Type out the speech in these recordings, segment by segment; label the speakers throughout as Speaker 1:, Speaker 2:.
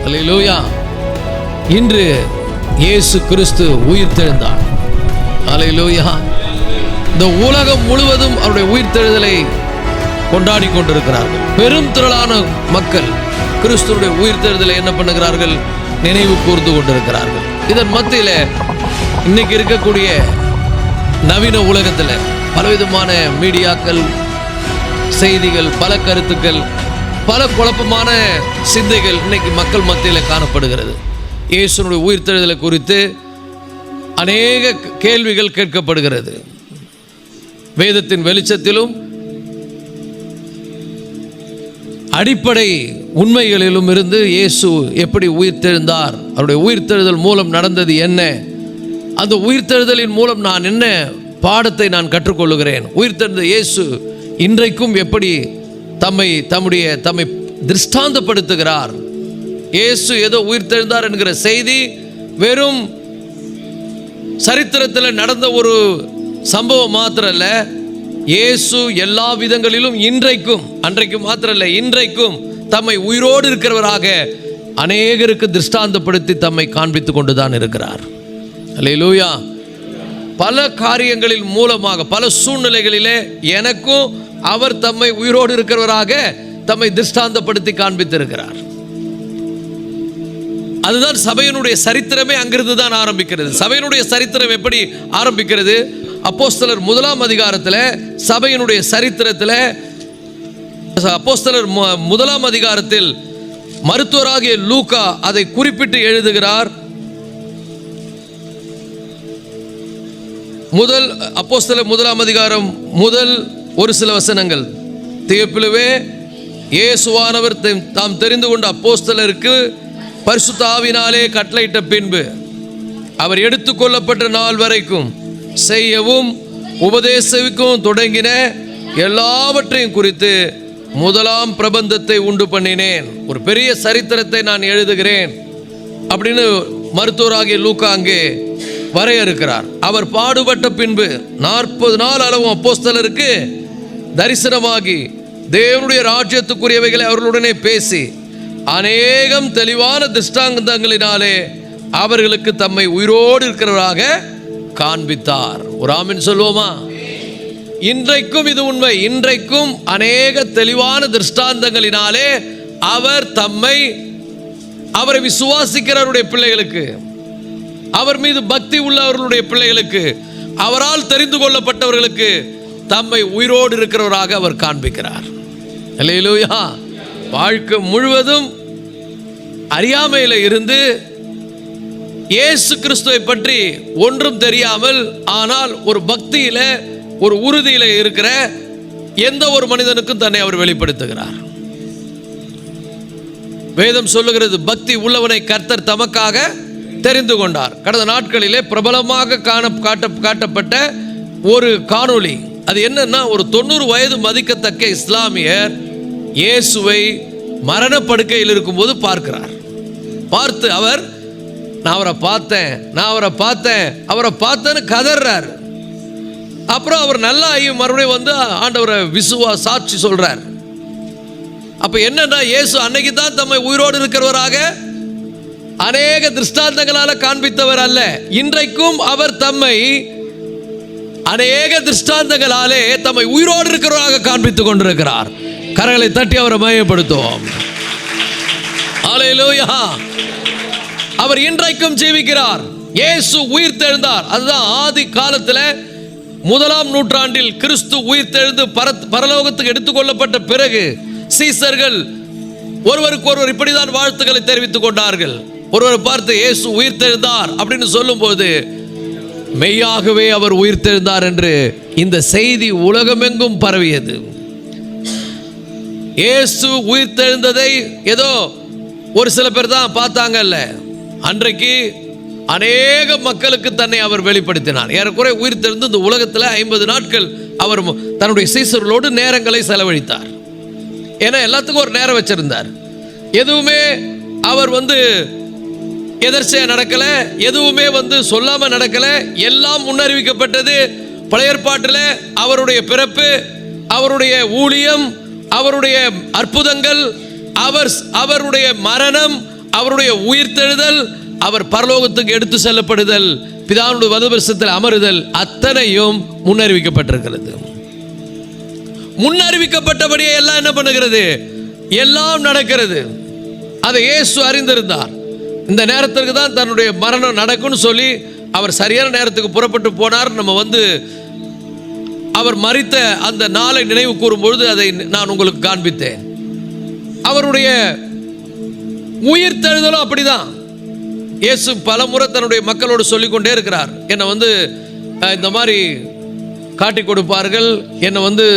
Speaker 1: அல்லேலூயா. இன்று இயேசு கிறிஸ்து உயிர்த்தெழுந்தார். அல்லேலூயா. இந்த உலகம் முழுவதும் அவருடைய உயிர்த்தெழுதலை கொண்டாடி கொண்டிருக்கிறார்கள். பெரும் திரளான மக்கள் கிறிஸ்துவுடைய உயிர்த்தெழுதலை என்ன பண்ணுகிறார்கள்? நினைவு கூர்ந்து கொண்டிருக்கிறார்கள். இதன் மத்தியில் இன்னைக்கு இருக்கக்கூடிய நவீன உலகத்தில் பலவிதமான மீடியாக்கள், செய்திகள், பல கருத்துக்கள், பல குழப்பமான சிந்தைகள் இன்னைக்கு மக்கள் மத்தியில் காணப்படுகிறது. இயேசுனுடைய உயிர்த்தெழுதலை குறித்து அநேக கேள்விகள் கேட்கப்படுகிறது. வேதத்தின் வெளிச்சத்திலும் அடிப்படை உண்மைகளிலும் இருந்து இயேசு எப்படி உயிர்த்தெழுந்தார், அவருடைய உயிர்த்தெழுதல் மூலம் நடந்தது என்ன, அந்த உயிர்த்தெழுதலின் மூலம் நான் என்ன பாடத்தை நான் கற்றுக்கொள்ளுகிறேன், உயிர்த்தெழுந்த இயேசு இன்றைக்கும் எப்படி தம்மை திருஷ்டாந்தப்படுத்துகிறார். இயேசு ஏதோ உயிர்த்தெழுந்தார் என்கிற செய்தி வெறும் சரித்திரத்தில் நடந்த ஒரு சம்பவம் மாத்திரம் அல்ல. இயேசு எல்லா விதங்களிலும் இன்றைக்கும், அன்றைக்கு மாத்திரம் இல்லை, இன்றைக்கும் தம்மை உயிரோடு இருக்கிறவராக அநேகருக்கு திருஷ்டாந்தப்படுத்தி தம்மை காண்பித்துக் கொண்டுதான் இருக்கிறார். அல்லேலூயா. பல காரியங்களின் மூலமாக, பல சூழ்நிலைகளிலே எனக்கும் அவர் தம்மை உயிரோடு இருக்கிறவராக தம்மை திருஷ்டாந்தப்படுத்தி காண்பித்திருக்கிறார். அதுதான் சபையினுடைய சரித்திரமே அங்கிருந்து தான் ஆரம்பிக்கிறது. சபையினுடைய சரித்திரம் எப்படி ஆரம்பிக்கிறது? அப்போஸ்தலர் 1ஆம் அதிகாரத்தில் சபையினுடைய சரித்திரத்தில், அப்போஸ்தலர் 1ஆம் அதிகாரத்தில் மருத்துவராகிய லூக்கா அதை குறிப்பிட்டு எழுதுகிறார். அப்போஸ்தலர் 1ஆம் அதிகாரம் முதல் ஒரு சில வசனங்கள். தியோப்பிலுவே, இயேசுவானவர் தாம் தெரிந்து கொண்ட அப்போஸ்தலருக்கு பரிசுத்த ஆவியினாலே கட்டளையிட்ட பின்பு அவர் எடுத்துக்கொள்ளப்பட்ட நாள் வரைக்கும் செய்யவும் உபதேசிக்கவும் தொடங்கின எல்லாவற்றையும் குறித்து முதலாம் பிரபந்தத்தை உண்டு பண்ணினேன். ஒரு பெரிய சரித்திரத்தை நான் எழுதுகிறேன் அப்படின்னு மருத்துவராகிய லூக்கா அங்கே வரையறுக்கிறார். அவர் பாடுபட்ட பின்பு 40 நாள் அளவும் அப்போஸ்தலருக்கு தரிசனமாகி தேவனுடைய ராஜ்யத்துக்குரியவைகளை அவர்களுடனே பேசி அநேகம் தெளிவான திருஷ்டாந்தங்களினாலே அவர்களுக்கு தம்மை உயிரோடு இருக்கிறவராக காண்பித்தார். ஒரு ஆமென் சொல்லுவோமா? இன்றைக்கும் இது உண்மை. இன்றைக்கும் அநேக தெளிவான திருஷ்டாந்தங்களினாலே அவர் அவரை விசுவாசிக்கிறவருடைய பிள்ளைகளுக்கு, அவர் மீது பக்தி உள்ளவர்களுடைய பிள்ளைகளுக்கு, அவரால் தெரிந்து கொள்ளப்பட்டவர்களுக்கு தம்மை உயிரோடு இருக்கிறவராக அவர் காண்பிக்கிறார். அல்லேலூயா. வாழ்க்கை முழுவதும் அறியாமையில் இருந்து இயேசு கிறிஸ்துவை பற்றி ஒன்றும் தெரியாமல், ஆனால் ஒரு பக்தியில, ஒரு உறுதியில இருக்கிற எந்த ஒரு மனிதனுக்கும் தன்னை அவர் வெளிப்படுத்துகிறார். வேதம் சொல்லுகிறது, பக்தி உள்ளவனை கர்த்தர் தமக்காக தெரிந்து கொண்டார். கடந்த நாட்களிலே பிரபலமாக காட்டப்பட்ட ஒரு காணொளி. அது என்னன்னா, ஒரு 90 வயது மதிக்கத்தக்க இஸ்லாமியர் இயேசுவை மரணப்படுக்கையில் இருக்கும்போது பார்க்கிறார். பார்த்து நான் அவரை பார்த்தேன்னு கதறார். அப்புறம் அவர் நல்லா மறுபடியும் வந்து ஆண்டவரை சாட்சி சொல்றார். அப்ப என்னன்னா, இயேசு அன்னைக்கு தான் தம்மை உயிரோடு இருக்கிறவராக அநேக திருஷ்டாந்தங்களால காண்பித்தவர் அல்ல. இன்றைக்கும் அவர் தம்மை அநேக திருஷ்டாந்தங்களாலே தம்மை உயிரோடு இருக்கிறவராக காண்பித்துக் கொண்டிருக்கிறார். கரங்களை தட்டி அவரை மையப்படுத்துவோம். அல்லேலூயா. அவர் இன்றைக்கும் ஜீவிக்கிறார். இயேசு உயிர்த்தெழுந்தார். அதுதான் ஆதி காலத்தில் 1ஆம் நூற்றாண்டில் கிறிஸ்து உயிர்த்தெழுந்து பரலோகத்துக்கு எடுத்துக்கொள்ளப்பட்ட பிறகு சீசர்கள் ஒருவருக்கு ஒருவர் இப்படிதான் வாழ்த்துக்களை தெரிவித்துக் கொண்டார்கள். ஒருவரை பார்த்து இயேசு உயிர்த்தெழுந்தார் அப்படின்னு சொல்லும் போது மெய்யாகவே அவர் உயிர்த்தெழுந்தார் என்று இந்த செய்தி உலகமெங்கும் பரவியது. இயேசு உயிர்த்தெழுந்ததை ஏதோ ஒரு சில பேர் தான் பார்த்தாங்கல்ல, அன்றைக்கு அநேக மக்களுக்கு தன்னை அவர் வெளிப்படுத்தினார். ஏறக்குறை உயிர்த்தெழுந்து இந்த உலகத்தில் 50 நாட்கள் அவர் தன்னுடைய சீசர்களோடு நேரங்களை செலவழித்தார். ஏன்னா எல்லாத்துக்கும் ஒரு நேரம் வச்சிருந்தார். எதுவுமே அவர் எதர்ச்சியா நடக்கல, எதுவுமே சொல்லாம நடக்கல. எல்லாம் முன்னறிவிக்கப்பட்டது. பழைய ஏற்பாட்டில் அவருடைய பிறப்பு, அவருடைய ஊழியம், அவருடைய அற்புதங்கள், அவருடைய மரணம், அவருடைய உயிர்த்தெழுதல், அவர் பரலோகத்துக்கு எடுத்து செல்லப்படுதல், பிதாவுடைய வலதுபரிசத்தில் அமருதல், அத்தனையும் முன்னறிவிக்கப்பட்டிருக்கிறது. முன்னறிவிக்கப்பட்டபடியே எல்லாம் என்ன பண்ணுகிறது? எல்லாம் நடக்கிறது. அதை இயேசு அறிந்திருந்தார். இந்த நேரத்திற்கு தான் தன்னுடைய மரணம் நடக்கும்னு சொல்லி அவர் சரியான நேரத்துக்கு புறப்பட்டு போனார். நம்ம அவர் மரித்த அந்த நாளை நினைவு கூறும் பொழுது அதை நான் உங்களுக்கு காண்பித்தேன். அவருடைய உயிர்த்தெழுதலும் அப்படிதான். இயேசு பல முறை தன்னுடைய மக்களோடு சொல்லிக்கொண்டே இருக்கிறார். என்னை இந்த மாதிரி காட்டி கொடுப்பார்கள், என்னை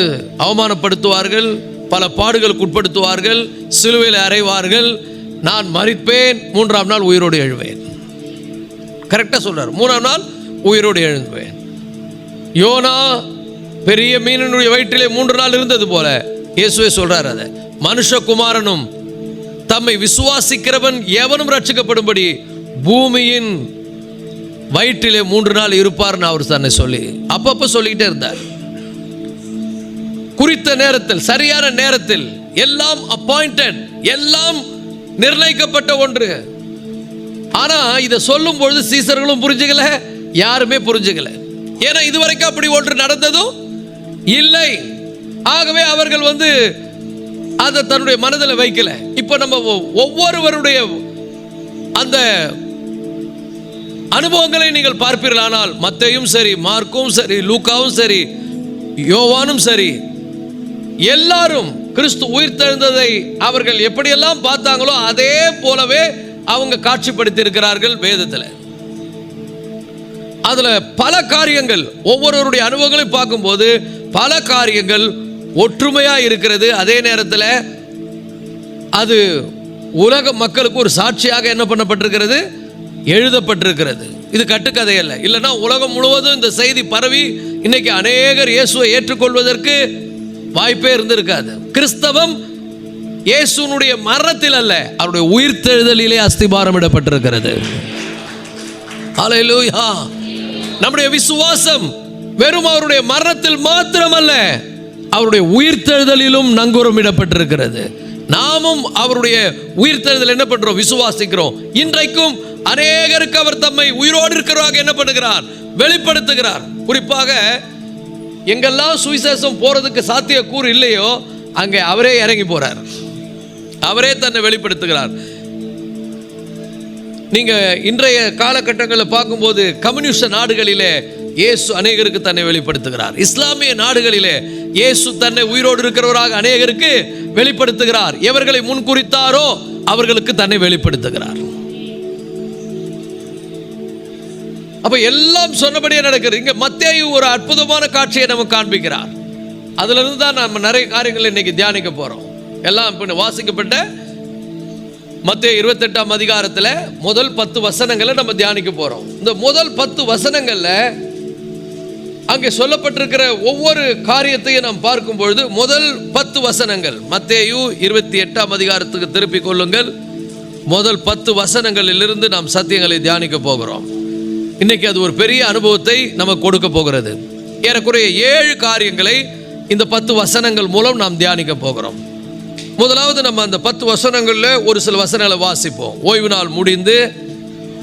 Speaker 1: அவமானப்படுத்துவார்கள், பல பாடுகளுக்கு உட்படுத்துவார்கள், சிலுவையில் அறைவார்கள், நான் மரிப்பேன், 3ஆம் நாள் உயிரோடு எழுவேன். கரெக்டாக சொல்றார், 3ஆம் நாள் உயிரோடு எழுவேன். யோனா பெரிய மீனினுடைய வயிற்றிலே 3 நாள் இருந்தது போல இயேசுவே சொல்றார், அதை மனுஷகுமாரனும் தம்மை விசுவாசிக்கிறவன் எவனும் ரட்சிக்கப்படும்படி பூமியின் வயிற்றிலே 3 நாள் இருப்பார்னு அவர் தன்னை சொல்லி அப்பப்ப சொல்லிக்கிட்டே இருந்தார். குறித்த நேரத்தில், சரியான நேரத்தில், எல்லாம் அப்பாயிண்டட், எல்லாம் நிர்ணயிக்கப்பட்ட ஒன்று. ஆனா இதை சொல்லும் பொழுது சீசர்களும் புரிஞ்சுக்கல, யாருமே புரிஞ்சுக்கல. ஏன்னா இதுவரைக்கும் அப்படி ஒன்று நடந்ததும் இல்லை. ஆகவே அவர்கள் அதை தன்னுடைய மனதில் வைக்கல. இப்ப நம்ம ஒவ்வொருவருடைய அந்த அனுபவங்களை நீங்கள் பார்ப்பீர்களானால், மத்தேயும் சரி, மார்க்கும் சரி, லூக்காவும் சரி, யோவானும் சரி, எல்லாரும் கிறிஸ்து உயிர்த்தெழுந்ததை அவர்கள் எப்படியெல்லாம் பார்த்தாங்களோ அதே போலவே அவங்க காட்சிப்படுத்தி இருக்கிறார்கள் வேதத்தில். அதுல பல காரியங்கள், ஒவ்வொருவருடைய அனுபவங்களை பார்க்கும்போது பல காரியங்கள் ஒற்றுமையா இருக்கிறது. அதே நேரத்தில் அது உலக மக்களுக்கு ஒரு சாட்சியாக என்ன பண்ணப்பட்டிருக்கிறது? எழுதப்பட்டிருக்கிறது. இது கட்டுக்கதை அல்ல. இல்லைன்னா உலகம் முழுவதும் இந்த செய்தி பரவி இன்னைக்கு அநேகர் இயேசுவை ஏற்றுக்கொள்வதற்கு வாய்ப்பே இருந்திருக்காது. கிறிஸ்தவம் இயேசுனுடைய மரணத்தில் அல்ல, அவருடைய உயிர்த்தெழுதலிலே அஸ்திபாரம் இடப்பட்டிருக்கிறது. ஹல்லேலூயா. நம்முடைய விசுவாசம் வெறும் அவருடைய மரணத்தில் மாத்திரமல்ல, அவருடைய உயிர்த்தெழுதலிலும் நங்கூரம் இடப்பட்டிருக்கிறது. நாமும் அவருடைய உயிர்த்தெழுதல் என்ன பண்றோம்? விசுவாசிக்கிறோம். இன்றைக்கும் அநேகருக்கு அவர் தம்மை உயிரோடு இருக்கிறவராக என்ன பண்ணுகிறார்? வெளிப்படுத்துகிறார். குறிப்பாக எங்கெல்லாம் சுவிசேஷம் போறதுக்கு சாத்தியக்கூறு இல்லையோ அங்கே அவரே இறங்கி போறார், அவரே தன்னை வெளிப்படுத்துகிறார். நீங்க இன்றைய காலகட்டங்களில் பார்க்கும்போது கம்யூனிஸ்ட் நாடுகளிலே இயேசு அநேகருக்கு தன்னை வெளிப்படுத்துகிறார். இஸ்லாமிய நாடுகளிலே இயேசு தன்னை உயிரோடு இருக்கிறவராக அநேகருக்கு வெளிப்படுத்துகிறார். எவர்களை முன்குறித்தாரோ அவர்களுக்கு தன்னை வெளிப்படுத்துகிறார். அப்ப எல்லாம் சொன்னபடியே நடக்கிறது. இங்க மத்தேயு ஒரு அற்புதமான காட்சியை நமக்கு காண்பிக்கிறார். அதுல இருந்து தான் நம்ம நிறைய காரியங்களை இன்னைக்கு தியானிக்க போறோம். எல்லாம் வாசிக்கப்பட்ட மத்தேயு 28ஆம் அதிகாரத்துல முதல் 10 வசனங்களை நம்ம தியானிக்க போறோம். இந்த முதல் 10 வசனங்கள்ல அங்கே சொல்லப்பட்டிருக்கிற ஒவ்வொரு காரியத்தையும் நாம் பார்க்கும் பொழுது முதல் 10 வசனங்கள், மத்தேயு 28ஆம் அதிகாரத்துக்கு திருப்பிக் கொள்ளுங்கள். முதல் 10 வசனங்களிலிருந்து நாம் சத்தியங்களை தியானிக்க போகிறோம். இன்னைக்கு அது ஒரு பெரிய அனுபவத்தை நமக்கு கொடுக்க போகிறது. ஏறக்குறைய 7 காரியங்களை இந்த 10 வசனங்கள் மூலம் நாம் தியானிக்க போகிறோம். முதலாவது நம்ம அந்த 10 வசனங்கள்ல ஒரு சில வசனங்களை வாசிப்போம். ஓய்வு நாள் முடிந்து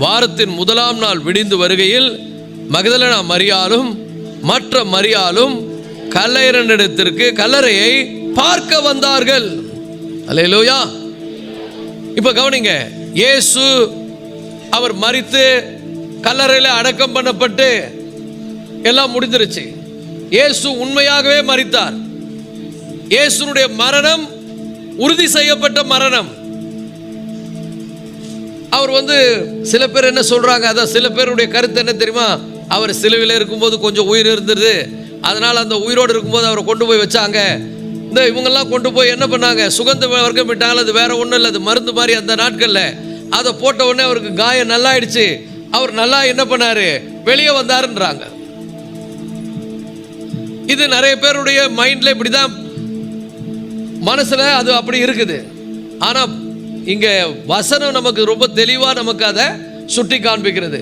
Speaker 1: வாரத்தின் முதலாம் நாள் விடிந்து வருகையில் மகதலேனா மரியாளும் மற்ற மரியாளும் கல்லறையினிடத்திற்கு கல்லறையை பார்க்க வந்தார்கள். அல்லேலூயா. இப்ப கவனிங்க, இயேசு அவர் மரித்து கல்லறையில் அடக்கம் பண்ணப்பட்டு எல்லாம் முடிஞ்சிருச்சு. இயேசு உண்மையாகவே மரித்தார். இயேசுனுடைய மரணம் உறுதி செய்யப்பட்ட மரணம். அவர் சில பேர் என்ன சொல்றாங்க, அதான் சில பேருடைய கருத்து என்ன தெரியுமா? அவர் சிலுவையில் இருக்கும்போது கொஞ்சம் உயிர் இருந்தது, அதனால அந்த உயிரோடு இருக்கும்போது அவரை கொண்டு போய் வச்சாங்க. இந்த இவங்கெல்லாம் கொண்டு போய் என்ன பண்ணாங்க? சுகந்த வர்க்கம் விட்டாங்க. அது வேற ஒன்றும் இல்லை, அது மருந்து மாதிரி. அந்த நாட்கள்ல அதை போட்ட உடனே அவருக்கு காயம் நல்லாயிடுச்சு. அவர் நல்லா என்ன பண்ணாரு? வெளியே வந்தாருன்றாங்க. இது நிறைய பேருடைய மைண்ட்ல இப்படிதான், மனசுல அது அப்படி இருக்குது. ஆனா இங்க வசனம் நமக்கு ரொம்ப தெளிவா நமக்கு அதை சுட்டி காண்பிக்கிறது.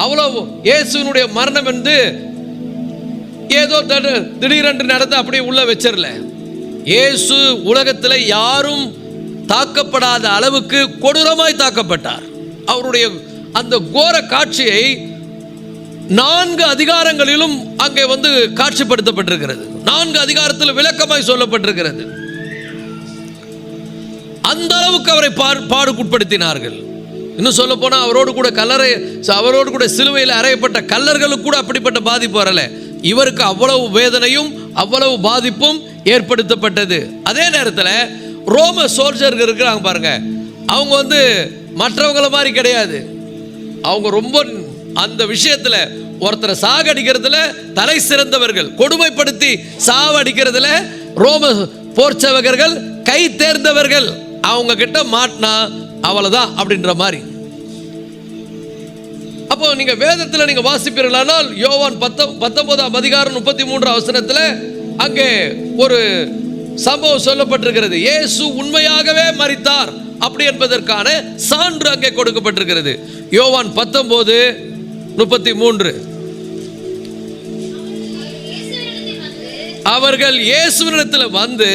Speaker 1: அவ்வளவு இயேசுனுடைய மரணம் ஏதோ திடீரென்று நடந்து அப்படியே உள்ள வச்சிடல. இயேசு உலகத்தில் யாரும் தாக்கப்படாத அளவுக்கு கொடூரமாய் தாக்கப்பட்டார். அவருடைய அந்த கோர காட்சியை 4 அதிகாரங்களிலும் அங்கே காட்சிப்படுத்தப்பட்டிருக்கிறது. 4 அதிகாரத்தில் விளக்கமாய் சொல்லப்பட்டிருக்கிறது. அந்த அளவுக்கு அவரை பாடுக்குட்படுத்தினார்கள். இன்னும் சொல்ல போனா அவரோடு கூட சிலுவையில் அறையப்பட்ட கல்லர்களுக்கு கூட அப்படிப்பட்ட பாதிப்பு வரல. இவருக்கு அவ்வளவு வேதனையும் அவ்வளவு பாதிப்பும் ஏற்படுத்தப்பட்டது. அதே நேரத்தில் ரோம சோல்ஜர்கள் இருக்கிறாங்க பாருங்க, அவங்க மற்றவங்கள மாதிரி கிடையாது. அவங்க ரொம்ப அந்த விஷயத்துல ஒருத்தரை சாகடிக்கிறதுல தலை சிறந்தவர்கள், கொடுமைப்படுத்தி சாவடிக்கிறதுல ரோம போர்ச்சவகர்கள் கை தேர்ந்தவர்கள். அவங்க கிட்ட மாட்டினா அவ்வளவுதான் அப்படின்ற மாதிரி. அப்போ நீங்க வேதத்தில் நீங்க வாசிப்பீர்களானால் யோவான் 19ஆம் அதிகாரம் 33ஆம் வசனத்தில் அங்கே ஒரு சம்பவம் சொல்லப்பட்டிருக்கிறது. இயேசு உண்மையாகவே மரித்தார் அப்படி என்பதற்கான சான்று அங்கே கொடுக்கப்பட்டிருக்கிறது. யோவான் 19:33. அவர்கள் இயேசுவினிடத்தில் வந்து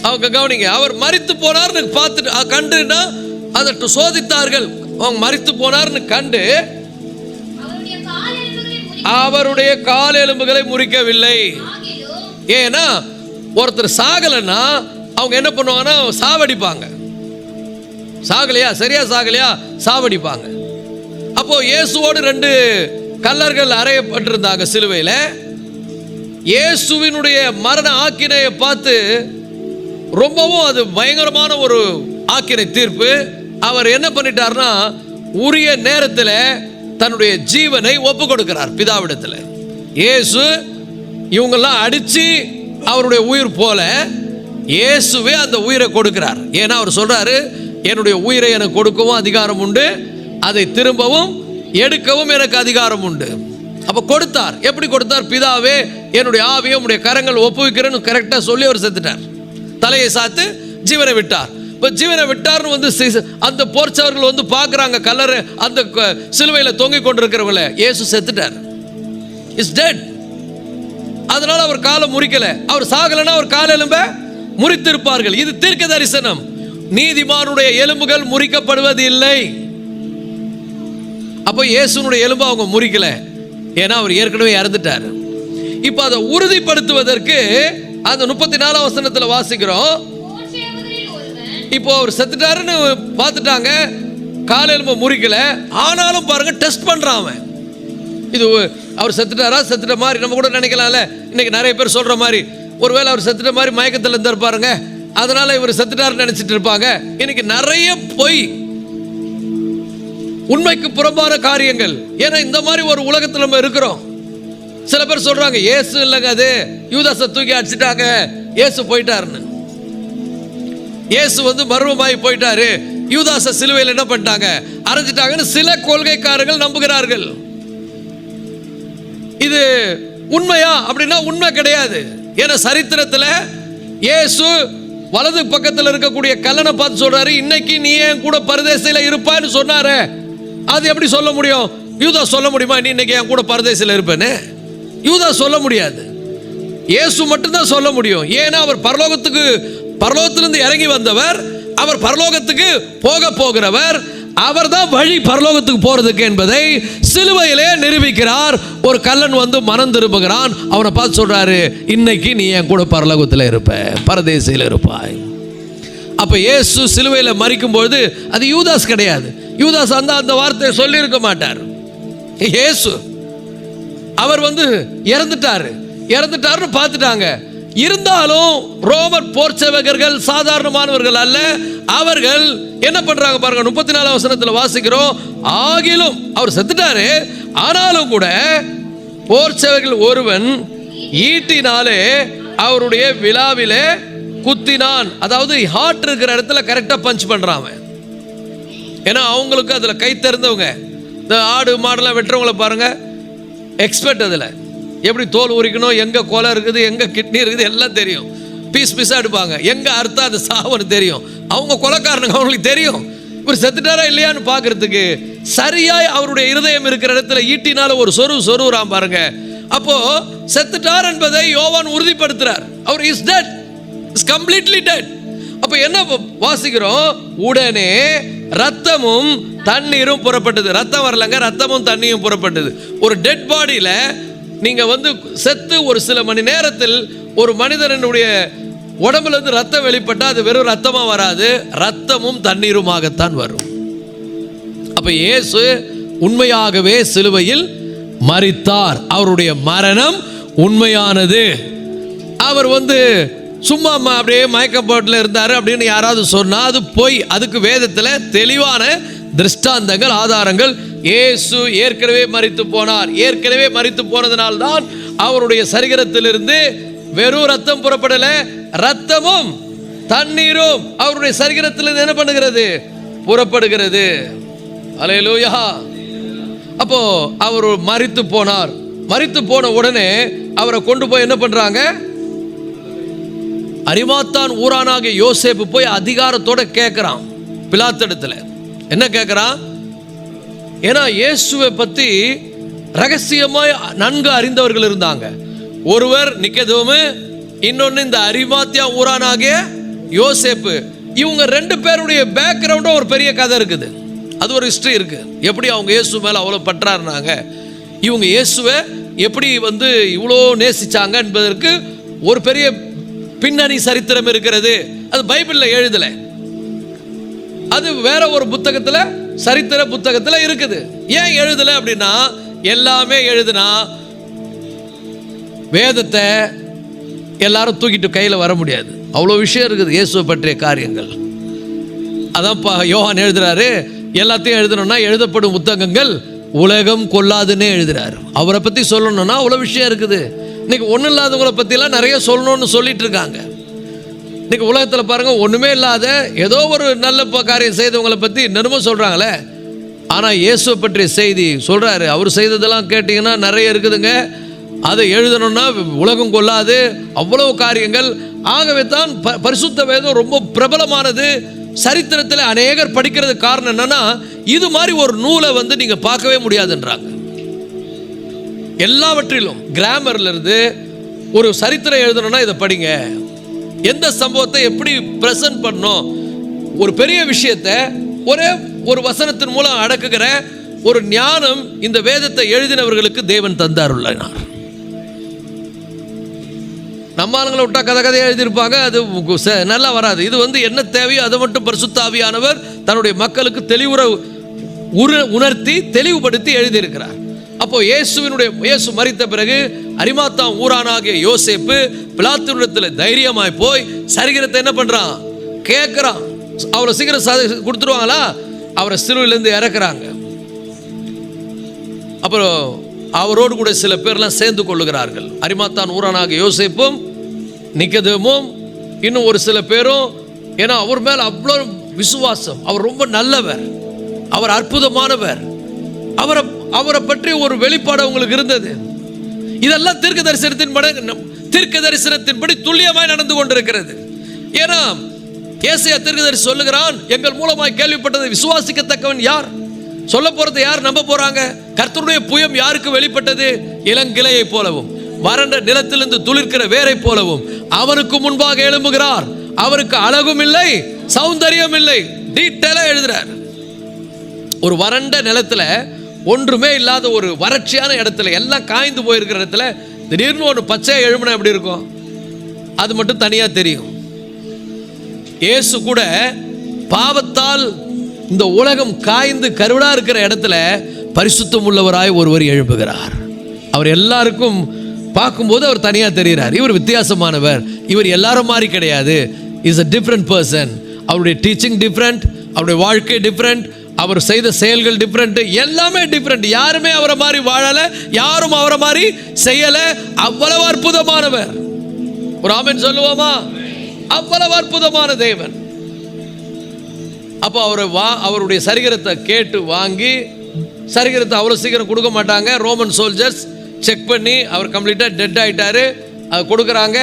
Speaker 1: அவங்க கவனிங்க, அவர் மரித்து போனார்னு பார்த்துட்டு கண்டுனா அதற்கு சோதித்தார்கள். அவங்க மரித்து போனார்னு கண்டு அவருடைய கால் எலும்புகளை முறிக்கவில்லை. ஏன்னா ஒருத்தர் சாகலைன்னா அவங்க என்ன பண்ணுவாங்கன்னா சாவடிப்பாங்க. சாகலையா, சரியா சாகலையா, சாவடிப்பாங்க. அப்போ இயேசுவோடு 2 கல்லர்கள் அறையப்பட்டிருந்தாங்க சிலுவையில். இயேசுவினுடைய மரண ஆக்கினையை பார்த்து ரொம்பவும் அது பயங்கரமான ஒரு ஆக்கினை தீர்ப்பு. அவர் என்ன பண்ணிட்டார்னா உரிய நேரத்தில் தன்னுடைய ஜீவனை ஒப்பு கொடுக்கிறார் பிதாவிடத்தில். இயேசு இவங்கெல்லாம் அடிச்சு அவருடைய உயிர் போல இயேசுவே அந்த உயிரை கொடுக்கிறார். ஏன்னா அவர் சொல்றாரு, என்னுடைய உயிரை எனக்கு கொடுக்கவும் அதிகாரம் உண்டு, அதை திரும்பவும் எடுக்கவும் எனக்கு அதிகாரம் உண்டு. அப்ப கொடுத்தார். எப்படி கொடுத்தார்? பிதாவே என்னுடைய ஆவியை உடைய கரங்கள் ஒப்புவிக்கிறேன்னு கரெக்டா சொல்லி அவர் செத்துட்டார். தலையை சாத்து ஜீவனை விட்டார். இப்போ ஜீவனை விட்டார்னு அந்த போர்ச்சவர்கள் பார்க்குறாங்க கல்லறை அந்த சிலுவையில் தொங்கிக் கொண்டிருக்கிறவங்கள. இயேசு செத்துட்டார், இஸ் டெட். அதனால அவர் காலை முறிக்கல. அவர் சாகலைன்னா அவர் கால எலும்பை முறித்திருப்பார்கள். இது தீர்க்க தரிசனம். நீதிமானுடைய எலும்புகள் முறிக்கப்படுவது இல்லை. அப்போ இயேசுனுடைய எலும்பு அவங்க முறிக்கல, ஏன்னா அவர் ஏற்கனவே இறந்துட்டார். இப்போ அதை உறுதிப்படுத்துவதற்கு அந்த 34ஆம் வசனத்தில் வாசிக்கிறோம். இப்போ அவர் செத்துட்டாருன்னு பார்த்துட்டாங்க, கால எலும்பு முறிக்கல. ஆனாலும் பாருங்க டெஸ்ட் பண்றான். இது அவர் செத்துட்டாரா, செத்துட்ட மாதிரி நம்ம கூட நினைக்கலாம்ல. இன்னைக்கு நிறைய பேர் சொல்ற மாதிரி, ஒருவேளை அவர் செத்துட்ட மாதிரி மயக்கத்தில் இருந்திருப்பாருங்க, அதனால இவர் செத்துட்டாருன்னு நினைச்சிட்டு இருப்பாங்க. இன்னைக்கு நிறைய பொய், உண்மைக்கு புறம்பான காரியங்கள். ஏன்னா இந்த மாதிரி ஒரு உலகத்தில் நம்ம இருக்கிறோம். சில பேர் சொல்றாங்க இயேசு இல்லைங்க, அது யூதாசை தூக்கி அடிச்சிட்டாங்க, இயேசு போயிட்டாருன்னு. இயேசு மர்மமாய் போயிட்டாரு, யூதாச சிலுவையில் என்ன பண்ணிட்டாங்க, அரைஞ்சிட்டாங்கன்னு சில கொள்கைக்காரர்கள் நம்புகிறார்கள். இது உண்மையா அப்படின்னா உண்மை கிடையாது. ஏன்னா சரித்திரத்தில் இயேசு வலது பக்கத்தில் இருக்கக்கூடிய கல்லனை பார்த்து சொல்றாரு, இன்னைக்கு நீ என் கூட பரதேசில இருப்பான்னு சொன்னாரு. அது எப்படி சொல்ல முடியும்? யூதா சொல்ல முடியுமா நீ இன்னைக்கு என் கூட பரதேசில இருப்பேன்னு? யூதா சொல்ல முடியாது, இயேசு மட்டும்தான் சொல்ல முடியும். ஏன்னா அவர் பரலோகத்திலிருந்து இறங்கி வந்தவர், அவர் பரலோகத்துக்கு போகிறவர், அவர் தான் வழி பரலோகத்துக்கு போறதுக்கு என்பதை சிலுவையிலே நிரூபிக்கிறார். ஒரு கல்லன் மனம் திரும்புகிறான், அவனை பார்த்து சொல்றாரு, இன்னைக்கு நீ என் கூட பரலோகத்தில் இருப்ப, பரதேசியில் இருப்பாய். அப்ப இயேசு சிலுவையில் மரிக்கும் பொழுது அது யூதாஸ் கிடையாது. யூதாஸ் அந்த வார்த்தையை சொல்லி இருக்க மாட்டார். இயேசு அவர் இறந்துட்டாருன்னு பார்த்துட்டாங்க. இருந்தாலும் ரோமர் போர்ச்சவகர்கள் சாதாரணமானவர்கள் அல்ல. அவர்கள் என்ன பண்றாங்க பாருங்க, 34ஆம் வசனத்தில் வாசிக்கிறோம். ஆகிலும் அவர் செத்துட்டாரு, ஆனாலும் கூட போர்ச்சவர்கள் ஒருவன் ஈட்டினாலே அவருடைய விழாவிலே குத்தினான். அதாவது ஹார்ட் இருக்கிற இடத்துல கரெக்டா பஞ்ச் பண்றாங்க. ஏன்னா அவங்களுக்கு அதுல கை தெரிந்தவங்க. இந்த ஆடு மாடெல்லாம் வெட்டுறவங்கள பாருங்க, எக்ஸ்பர்ட். அதில் எப்படி தோல் உரிக்கணும், எங்கே கொலை இருக்குது, எங்கே கிட்னி இருக்குது எல்லாம் தெரியும். பீஸாக எடுப்பாங்க, எங்கே அர்த்தம் அது சாவன்னு தெரியும். அவங்க கொலைக்காரனுங்க, அவங்களுக்கு தெரியும் இவர் செத்துட்டாரா இல்லையான்னு பார்க்கறதுக்கு. சரியாய் அவருடைய இருதயம் இருக்கிற இடத்துல ஈட்டினால ஒரு சொருறான் பாருங்க. அப்போ செத்துட்டார் என்பதை யோவான் உறுதிப்படுத்துறார். அவர் is dead, is completely dead. அப்ப என்ன வாசிக்கிறோம்? உடனே ரத்தமும் தண்ணீரும் புறப்பட்டது. ரத்தம் வரலங்க, ரத்தமும் தண்ணியும் புறப்பட்டது. ஒரு டெட் பாடியில நீங்க செத்து ஒரு சில மணி நேரத்தில் ஒரு மனிதனுடைய உடம்புல இருந்து ரத்தம் வெளிப்பட்டா அது வெறும் ரத்தமா வராது, ரத்தமும் தண்ணீருமாகத்தான் வரும். அப்ப இயேசு உண்மையாகவே சிலுவையில் மரித்தார். அவருடைய மரணம் உண்மையானது. அவர் சும்மா அப்படியே மயக்கப்பட்டில் இருந்தார் அப்படின்னு யாராவது சொன்னா அது பொய். அதுக்கு வேதத்தில் தெளிவான திருஷ்டாந்தங்கள், ஆதாரங்கள். இயேசு ஏற்கனவே மரித்து போனார். ஏற்கனவே மரித்து போனதனால்தான் அவருடைய சரீரத்திலிருந்து வெறும் ரத்தம் புறப்படல, ரத்தமும் தண்ணீரும் அவருடைய சரீரத்திலிருந்து என்ன பண்ணுகிறது? புறப்படுகிறது. அல்லேலூயா. அப்போ அவர் மரித்து போனார். மரித்து போன உடனே அவரை கொண்டு போய் என்ன பண்றாங்க? அரிமாத்தான் ஊரானாகிய யோசேப்பு போய் அதிகாரத்தோட கேட்கிறான் பிலாத்திடத்துல. என்ன கேட்கிறான்? ஏன்னா இயேசுவை பத்தி ரகசியமாய் நன்கு அறிந்தவர்கள் இருந்தாங்க. ஒருவர் நிக்கதேமு, இன்னொன்னு இந்த அரிமாத்தியா ஊரானாகிய யோசேப்பு. இவங்க ரெண்டு பேருடைய பேக்ரவுண்டும் ஒரு பெரிய கதை இருக்குது. அது ஒரு ஹிஸ்டரி இருக்கு. எப்படி அவங்க இயேசு மேல அவ்வளவு பற்றாருனாங்க, இவங்க இயேசுவை எப்படி இவ்வளோ நேசிச்சாங்க என்பதற்கு ஒரு பெரிய பின்னணி சரித்திரம் இருக்கிறது. அது பைபிள்ல எழுதல, அது வேற ஒரு புத்தகத்துல, சரித்திர புத்தகத்துல இருக்குது. ஏன் எழுதல அப்படின்னா, எல்லாமே எழுதுனா வேதத்தை எல்லாரும் தூக்கிட்டு கையில வர முடியாது. அவ்வளோ விஷயம் இருக்குது இயேசுவை பற்றிய காரியங்கள். அதான் யோவான் எழுதுறாரு, எல்லாத்தையும் எழுதணும்னா எழுதப்படும் புத்தகங்கள் உலகம் கொள்ளாதுன்னே எழுதுறாரு. அவரை பத்தி சொல்லணும்னா அவ்வளோ விஷயம் இருக்குது. இன்னைக்கு ஒன்றும் இல்லாதவங்களை பற்றிலாம் நிறைய சொல்லணும்னு சொல்லிட்டு இருக்காங்க. இன்னைக்கு உலகத்தில் பாருங்க, ஒன்றுமே இல்லாத ஏதோ ஒரு நல்ல காரியம் செய்தவங்களை பற்றி என்னமோ சொல்கிறாங்களே. ஆனால் இயேசுவை பற்றிய செய்தி சொல்கிறாரு. அவர் செய்ததெல்லாம் கேட்டிங்கன்னா நிறைய இருக்குதுங்க. அதை எழுதணும்னா உலகம் கொள்ளாது, அவ்வளவு காரியங்கள். ஆகவே தான் பரிசுத்த வேதம் ரொம்ப பிரபலமானது. சரித்திரத்தில் அநேகர் படிக்கிறது காரணம் என்னன்னா, இது மாதிரி ஒரு நூலை நீங்க பார்க்கவே முடியாதுன்றாங்க. எல்லாவற்றிலும் கிராமர்ல இருந்து ஒரு சரித்திரம் எழுதணும்னா இதை படிங்க. எந்த சம்பவத்தை எப்படி பிரசன்ட் பண்ணணும், ஒரு பெரிய விஷயத்தை ஒரே ஒரு வசனத்தின் மூலம் அடக்குகிற ஒரு ஞானம் இந்த வேதத்தை எழுதினவர்களுக்கு தேவன் தந்தாருள்ளார். நம்ம ஆளுங்களை விட்டா கதை கதையாக எழுதியிருப்பாங்க, அது நல்லா வராது. இது என்ன தேவையோ அதை மட்டும் பரிசுத்த ஆவியானவர் தன்னுடைய மக்களுக்கு தெளிவுற உணர்த்தி தெளிவுபடுத்தி எழுதியிருக்கிறார். அப்போ இயேசு மரித்த பிறகு அரிமாத்தா ஊரானாகிய யோசேப்பு பிலாத்தினிடத்தில் தைரியமாய் போய் சரீரத்தை என்ன பண்றான்? கேட்கிறான். அவரை சீக்கிரம் கொடுத்துருவாங்களா? அவரை சிலுவையிலிருந்து இறக்குறாங்க. அப்புறம் அவரோடு கூட சில பேர்லாம் சேர்ந்து கொள்ளுகிறார்கள். அரிமாத்தான் ஊரானாகிய யோசேப்பும் நிக்கதேமும் இன்னும் ஒரு சில பேரும். ஏன்னா அவர் மேல அவ்வளோ விசுவாசம். அவர் ரொம்ப நல்லவர், அவர் அற்புதமானவர், அவரை பற்றி ஒரு வெளிப்பாடு அவங்களுக்கு இருந்தது. இதெல்லாம் தீர்க்க தரிசனத்தின்படி துல்லியமாய் நடந்து கொண்டிருக்கிறது. ஏன்னா ஏசாயா தீர்க்கதரிசி சொல்லுகிறான், எங்கள் மூலமாய் கேள்விப்பட்டதை விசுவாசிக்கத்தக்கவன் யார்? சொல்ல போறது யார்? நம்ப போறாங்க? கர்த்தருடைய புயம் யாருக்கு வெளிப்பட்டது? இளங்கிளையை போலவும் வறண்ட நிலத்திலிருந்து துளிர்க்கிற வேரை போலவும் அவனுக்கு முன்பாக எழும்புகிறார். அவருக்கு அழகும் இல்லை, சௌந்தரியம் இல்லை. டீட்டெயிலா எழுதுறார். ஒரு வறண்ட நிலத்துல, ஒன்றுமே இல்லாத ஒரு வறட்சியான இடத்துல, எல்லாம் காய்ந்து போயிருக்கிற இடத்துல திடீர்னு ஒரு பச்சை எழும்புனா எப்படி இருக்கும்? அது மட்டும் தனியா தெரியும். இயேசு கூட பாவத்தால் இந்த உலகம் காய்ந்து கருவடா இருக்கிற இடத்துல பரிசுத்தம் உள்ளவராய் ஒருவர் எழும்புகிறார். அவர் எல்லாருக்கும் பார்க்கும்போது அவர் தனியா தெரிகிறார். இவர் வித்தியாசமானவர், இவர் எல்லாரும் மாதிரி கிடையாது. Is a different person. அவருடைய டீச்சிங் டிஃப்ரெண்ட், அவருடைய வாழ்க்கை டிஃப்ரெண்ட், அவர் செய்த செயல்கள் டிஃப்ரெண்ட், எல்லாமே டிஃப்ரெண்ட். யாருமே அவரை மாதிரி வாழல, யாரும் அவரை மாதிரி செய்யல. அவ்வளவு அற்புதமானவர். ஒரு ஆமென் சொல்லுவோமா? அவ்வளவு அற்புதமான தேவன். அப்போ அவருடைய சரீரத்தை கேட்டு வாங்கி, சரீரத்தை அவ்வளோ சீக்கிரம் கொடுக்க மாட்டாங்க. ரோமன் சோல்ஜர்ஸ் செக் பண்ணி அவர் கம்ப்ளீட்டாக டெட் ஆகிட்டாரு, அதை கொடுக்குறாங்க.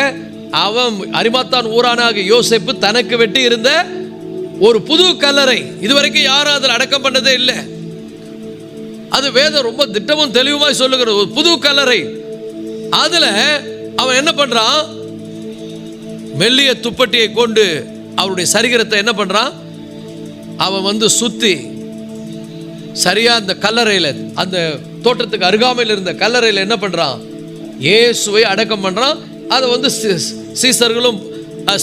Speaker 1: அவன் அரிமாத்தான் ஊரானாகிய யோசேப்பு தனக்கு வெட்டி இருந்த ஒரு புது கல்லறை, இதுவரைக்கும் யாரும் அதில் அடக்கம் பண்ணதே இல்லை. அது வேதம் ரொம்ப திட்டமும் தெளிவுமாய் சொல்லுகிற ஒரு புது கல்லறை. அதில் அவன் என்ன பண்ணுறான்? மெல்லிய துப்பட்டியை கொண்டு அவருடைய சரீரத்தை என்ன பண்றான், அவன் வந்து சுத்தி சரியா அந்த கல்லறையில், அந்த தோட்டத்துக்கு அருகாமையில் இருந்த கல்லறையில் என்ன பண்றான், இயேசுவை அடக்கம் பண்றான். அதை வந்து சீசர்களும்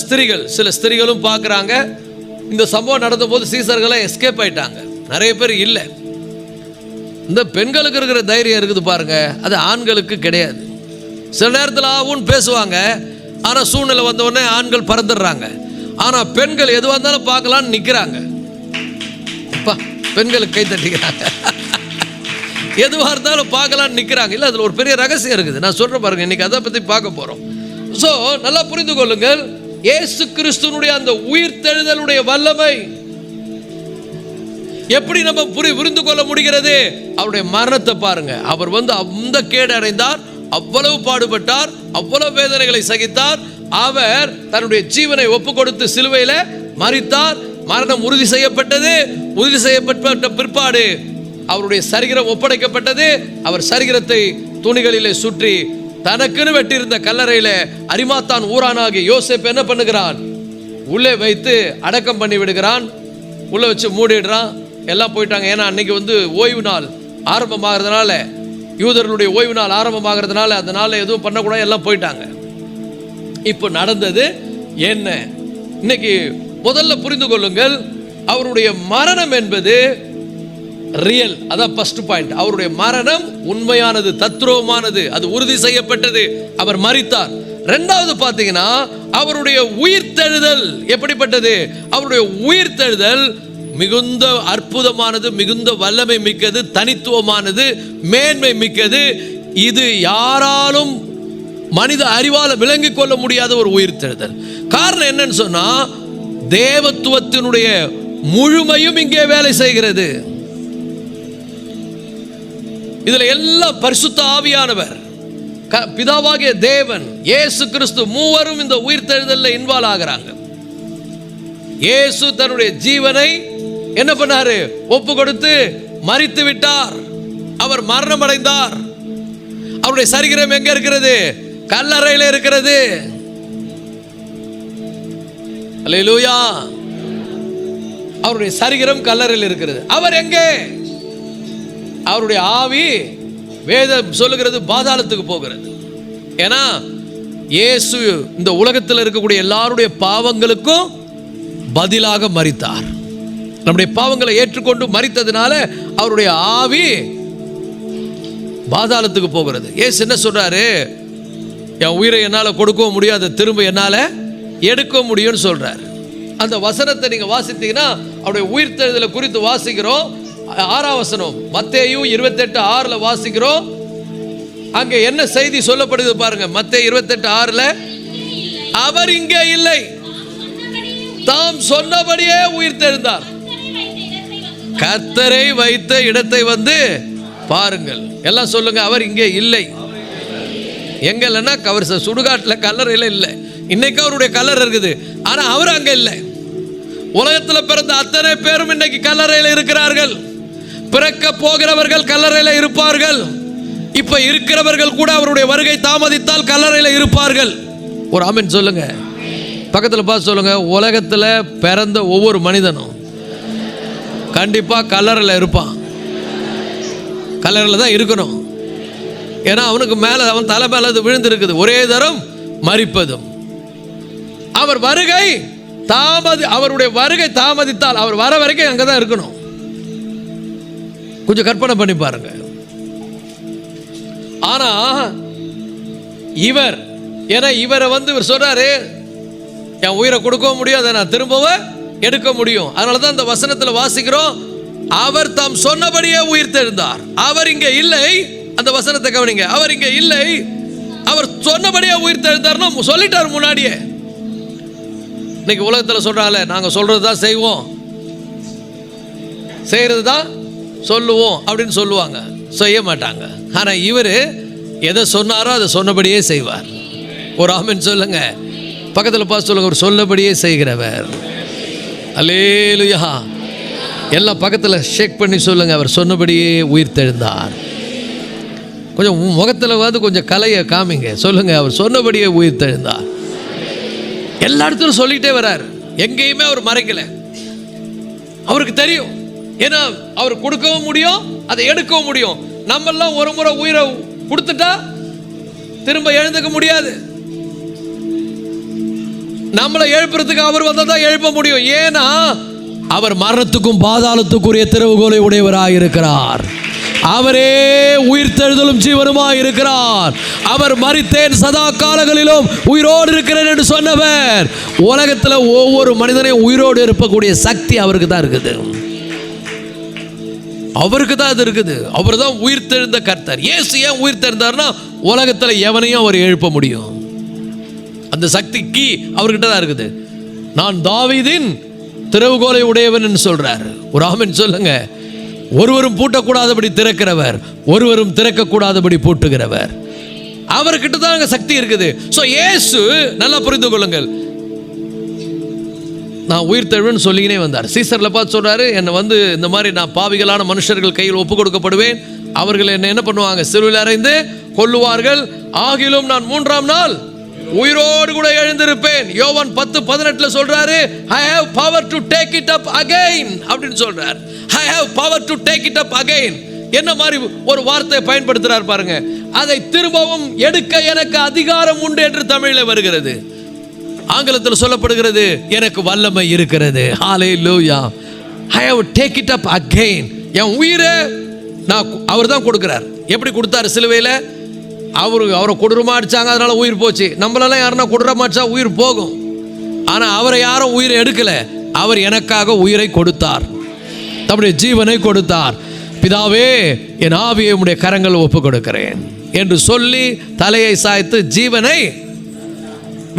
Speaker 1: ஸ்திரீகள், சில ஸ்திரீகளும் பார்க்குறாங்க. இந்த சம்பவம் நடந்த போது சீசர்களை எஸ்கேப் ஆயிட்டாங்க, நிறைய பேர் இல்லை. இந்த பெண்களுக்கு இருக்கிற தைரியம் இருக்குது பாருங்க, அது ஆண்களுக்கு கிடையாது. சில நேரத்தில் ஆகும்னு பேசுவாங்க, ஆனால் சூழ்நிலை வந்த உடனே ஆண்கள் பறந்துடுறாங்க. ஆனால் பெண்கள் எதுவாக இருந்தாலும் பார்க்கலான்னு நிற்கிறாங்க. பெண்களுக்கு கை தட்டிக்கிறாங்க, எதுவாக இருந்தாலும் பார்க்கலான்னு நிற்கிறாங்க. இல்லை, அதில் ஒரு பெரிய ரகசியம் இருக்குது, நான் சொல்கிறேன் பாருங்க. இன்னைக்கு அதை பற்றி பார்க்க போகிறோம். ஸோ நல்லா புரிந்து கொள்ளுங்கள், இயேசு கிறிஸ்துனுடைய அந்த உயிர்த்தெழுதலுடைய வல்லமை எப்படி நம்ம புரிந்து கொள்ள முடிகிறது? அவருடைய மரணத்தை பாருங்க. அவர் வந்து அந்த கேடு அடைந்தார், அவ்வளவு பாடுபட்டார், அவ்வளவு வேதனைகளை சகித்தார். அவர் தன்னுடைய ஜீவனை ஒப்பு கொடுத்து சிலுவையில மரித்தார். மரணம் உறுதி செய்யப்பட்டது. உறுதி செய்யப்பட்ட பிற்பாடு அவருடைய சரீரம் ஒப்படைக்கப்பட்டது. அவர் சரீரத்தை துணிகளிலே சுற்றி தனக்குன்னு வெட்டியிருந்த கல்லறையில அரிமாத்தான் ஊரானாகிய யோசேப்பு என்ன பண்ணுகிறான், உள்ளே வைத்து அடக்கம் பண்ணி விடுகிறான். உள்ள வச்சு மூடிடுறான். எல்லாம் போயிட்டாங்க. ஏன்னா அன்னைக்கு வந்து ஓய்வு நாள் ஆரம்பமாகிறதுனால, யூதர்களுடைய ஓய்வு நாள் ஆரம்பமாகிறதுனால அந்த நாளில் எதுவும் பண்ணக்கூடாது, எல்லாம் போயிட்டாங்க. இப்போ நடந்தது என்ன? இன்னைக்கு முதல்ல புரிந்து கொள்ளுங்கள், அவருடைய மரணம் என்பது ரியல். அதான் ஃபர்ஸ்ட் பாயிண்ட். அவருடைய மரணம் உண்மையானது, தத்ரூபமானது, அது உறுதி செய்யப்பட்டது. அவர் மரித்தார். ரெண்டாவது பார்த்தீங்கன்னா அவருடைய உயிர்த்தெழுதல் எப்படிப்பட்டது? அவருடைய உயிர்த்தெழுதல் மிகுந்த அற்புதமானது, மிகுந்த வல்லமை மிக்கது, தனித்துவமானது, மேன்மை மிக்கது. இது யாராலும் மனித அறிவால விளங்கிக் கொள்ள முடியாத ஒரு உயிர்த்தெழுதல். காரணம் என்னன்னு சொன்னா, தேவத்துவத்தினுடைய முழுமையும் இங்கே வேலை செய்கிறது. இதுல எல்லாம் பரிசுத்த ஆவியானவர், பிதாவாகிய தேவன், இயேசு கிறிஸ்து, மூவரும் இந்த உயிர்த்தெழுதல்ல இன்வால்வ் ஆகிறாங்க. இயேசு தன்னுடைய ஜீவனை என்ன பண்ணாரு? ஒப்பு கொடுத்து மரித்து விட்டார். அவர் மரணம் அடைந்தார். அவருடைய சரீரம் எங்க இருக்கிறது? கல்லறையில் இருக்கிறது. அல்லேலூயா. அவருடைய சரீரம் கல்லறையில் இருக்கிறது. அவர் எங்கே? அவருடைய ஆவி வேதம் சொல்லுகிறது பாதாளத்துக்கு போகிறது. ஏன்னா இயேசு இந்த உலகத்தில் இருக்கக்கூடிய எல்லாருடைய பாவங்களுக்கும் பதிலாக மரித்தார். நம்முடைய பாவங்களை ஏற்றுக்கொண்டு மரித்ததுனால அவருடைய ஆவி பாதாளத்துக்கு போகிறது. இயேசு என்ன சொல்றாரு? என் உயிரை என்னால் கொடுக்கவும் முடியாது, திரும்ப என்னால் எடுக்க முடியும்னு சொல்றாரு. அந்த வசனத்தை நீங்க வாசித்தீங்கன்னா அவருடைய உயிர்த்தெழுதலை குறித்து வாசிக்கிறோம். 6ஆம் வசனம் மத்தேயு 28:6 வாசிக்கிறோம். அங்க என்ன செய்தி சொல்லப்படுது பாருங்க. மத்தேயு 28:6 அவர் இங்கே இல்லை, தாம் சொன்னபடியே உயிர்த்தெழுந்தார். கர்த்தரை வைத்த இடத்தை வந்து பாருங்கள். எல்லாம் சொல்லுங்க, அவர் இங்கே இல்லை. எங்க இல்லைன்னா அவர் சுடுகாட்டில் கல்லறையில் இல்லை. இன்னைக்கு அவருடைய கல்லறை இருக்குது, ஆனா அவர் அங்க இல்லை. உலகத்தில் பிறந்த அத்தனை பேரும் இன்னைக்கு கல்லறையில் இருக்கிறார்கள். பிறக்க போகிறவர்கள் கல்லறையில் இருப்பார்கள். இப்ப இருக்கிறவர்கள் கூட அவருடைய வருகை தாமதித்தால் கல்லறையில் இருப்பார்கள். ஒரு ஆமென் சொல்லுங்க. பக்கத்தில் பார்த்து சொல்லுங்க, உலகத்தில் பிறந்த ஒவ்வொரு மனிதனும் கண்டிப்பா கல்லறையில் இருப்பான். கல்லறையில் தான் இருக்கணும். ஏன்னா அவனுக்கு மேல, அவன் தலை மேல அது விழுந்திருக்குது. ஒரே தரம் மரிப்பதும். அவர் வருகை அவருடைய வருகை தாமதித்தால் அவர் வர வரைக்கும் அங்கதான் இருக்கணும். கொஞ்சம் கற்பனை பண்ணி பாருங்க. ஆனா இவரை வந்து இவர் சொல்றாரு, என் உயிரை கொடுக்கவும் முடியாது, நான் திரும்பவும் எடுக்க முடியும். அதனாலதான் இந்த வசனத்துல வாசிக்கிறோம், அவர் தாம் சொன்னபடியே உயிர்த்தெழுந்தார். அவர் இங்க இல்லை. அந்த வசனத்தை கவனிங்க. அவர் இங்க இல்லை, அவர் சொன்னபடியே உயிர்த்தெழுந்தார்னு சொல்லிட்டார் முன்னாடியே. இன்னைக்கு உலகத்தில் சொல்றாங்க, நாங்க சொல்றது தான் செய்வோம், செய்யறது தான் சொல்லுவோம் அப்படின்னு சொல்லுவாங்க, செய்ய மாட்டாங்க. ஆனா இவர் எதை சொன்னாரோ அதை சொன்னபடியே செய்வார். ஒரு ஆமென் சொல்லுங்க. பக்கத்தில் பார்த்து சொல்லுங்க, ஒரு சொல்லபடியே செய்கிறவர். அல்லேலூயா. எல்லாம் பக்கத்தில் ஷேக் பண்ணி சொல்லுங்க, அவர் சொன்னபடியே உயிர்த்தெழுந்தார். கொஞ்சம் முகத்தில் வந்து கொஞ்சம் கலையை காமிங்க. சொல்லுங்க, அவர் சொன்னபடியே உயிர்த்தெழுந்தார். எல்லா இடத்துலையும் சொல்லிட்டே வர்றார். எங்கேயுமே அவர் மறைக்கல. அவருக்கு தெரியும். ஏன்னா அவர் கொடுக்கவும் முடியும், அதை எடுக்கவும் முடியும். நம்ம எல்லாம் ஒரு முறை உயிரை கொடுத்துட்டா திரும்ப எழுந்துக்க முடியாது. நம்மளை எழுப்புறதுக்கு அவர் வந்தாதான் எழுப்ப முடியும். ஏன்னா அவர் மரணத்துக்கும் பாதாளத்துக்குரிய திறவுகோலை உடையவராய் இருக்கிறார். அவரே உயிர்த்தெழுதலும் ஜீவனுமாய் இருக்கிறார். அவர் மரித்தேன் சதா காலங்களிலும் உயிரோடு இருக்கிறேன் என்று சொன்னவர். உலகத்தில் ஒவ்வொரு மனிதனையும் உயிரோடு இருக்கக்கூடிய சக்தி அவருக்கு தான் இருக்குது. அவருக்கு தான் அது இருக்குது. அவர் தான் உயிர்த்தெழுந்த கர்த்தர். இயேசு ஏன் உயிர்த்தெழுந்தார்னா உலகத்தில் எவனையும் அவர் எழுப்ப முடியும். அந்த சக்திக்கு அவர்கிட்ட தான் இருக்குது. நான் தாவீதின் திறவுகோலை உடையவன் என்று சொல்றார். ஒரு ஆமென் சொல்லுங்க. ஒருவரும் பூட்டக்கூடாதபடி திறக்கிறவர், ஒருவரும் திறக்கக்கூடாதபடி பூட்டுகிறவர். அவர்கிட்ட தான் சக்தி இருக்குது. ஸோ இயேசு நல்லா புரிந்து கொள்ளுங்கள். நான் உயிர் தெழுவேன்னு சொல்லிக்கினே வந்தார். சீசரில் பார்த்து சொல்றாரு, என்னை இந்த மாதிரி நான் பாவிகளான மனுஷர்கள் கையில் ஒப்பு கொடுக்கப்படுவேன். அவர்கள் என்ன பண்ணுவாங்க? சிலுவையில் அறைந்து கொல்லுவார்கள். ஆகிலும் நான் 3ஆம் நாள் உயிரோடு கூட எழுந்திருப்பேன். யோவான் 10:18 சொல்றாரு, I have power to take it up again அப்படின்னு சொல்றார். I have power to take it up again. என்ன மாதிரி ஒரு வார்த்தையை பயன்படுத்துறார் பாருங்க. அதை திரும்பவும் எடுக்க எனக்கு அதிகாரம் உண்டு என்று தமிழில் வருகிறது. ஆங்கிலத்தில் சொல்லப்படுகிறது, எனக்கு வல்லமை இருக்கிறது. ஹalleluya. I have take it up again. என் உயிரை நான் அவர் தான் கொடுக்கிறார். எப்படி கொடுத்தாரு சிலுவையில்? அவரை கொடூரமா அடிச்சாங்க, அதனால உயிர் போச்சு. நம்மளெல்லாம் யாருன்னா கொடூரமா அடிச்சா உயிர் போகும். ஆனால் அவரை யாரும் உயிரை எடுக்கல. அவர் எனக்காக உயிரை கொடுத்தார், தம்முடைய ஜீவனை கொடுத்தார். பிதாவே, என் ஆவியை உம்முடைய கரங்கள் ஒப்பு கொடுக்கிறேன் என்று சொல்லி தலையை சாய்த்து ஜீவனை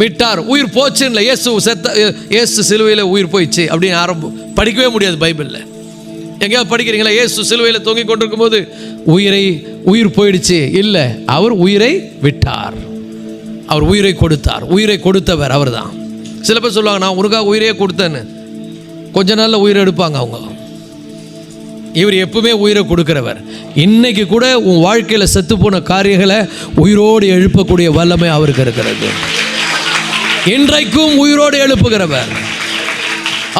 Speaker 1: விட்டார். உயிர் போச்சு இல்லை, இயேசு சிலுவையில் உயிர் போயிடுச்சு அப்படின்னு யாரும் படிக்கவே முடியாது பைபிளில். எங்கேயாவது படிக்கிறீங்களா? இயேசு சிலுவையில் தொங்கிக் கொண்டிருக்கும் போது உயிர் போயிடுச்சு இல்லை, அவர் உயிரை விட்டார். அவர் உயிரை கொடுத்தார். உயிரை கொடுத்தவர் அவர் தான். சில பேர் சொல்லுவாங்க, நான் உனக்காக உயிரையே கொடுத்தேன்னு. கொஞ்ச நாளில் உயிரை எடுப்பாங்க அவங்க. இவர் எப்பவுமே உயிரை கொடுக்கிறவர். இன்னைக்கு கூட உன் வாழ்க்கையில் செத்து போன காரியங்களை உயிரோடு எழுப்பக்கூடிய வல்லமை அவருக்கு இருக்கிறது. இன்றைக்கும் உயிரோடு எழுப்புகிறவர்.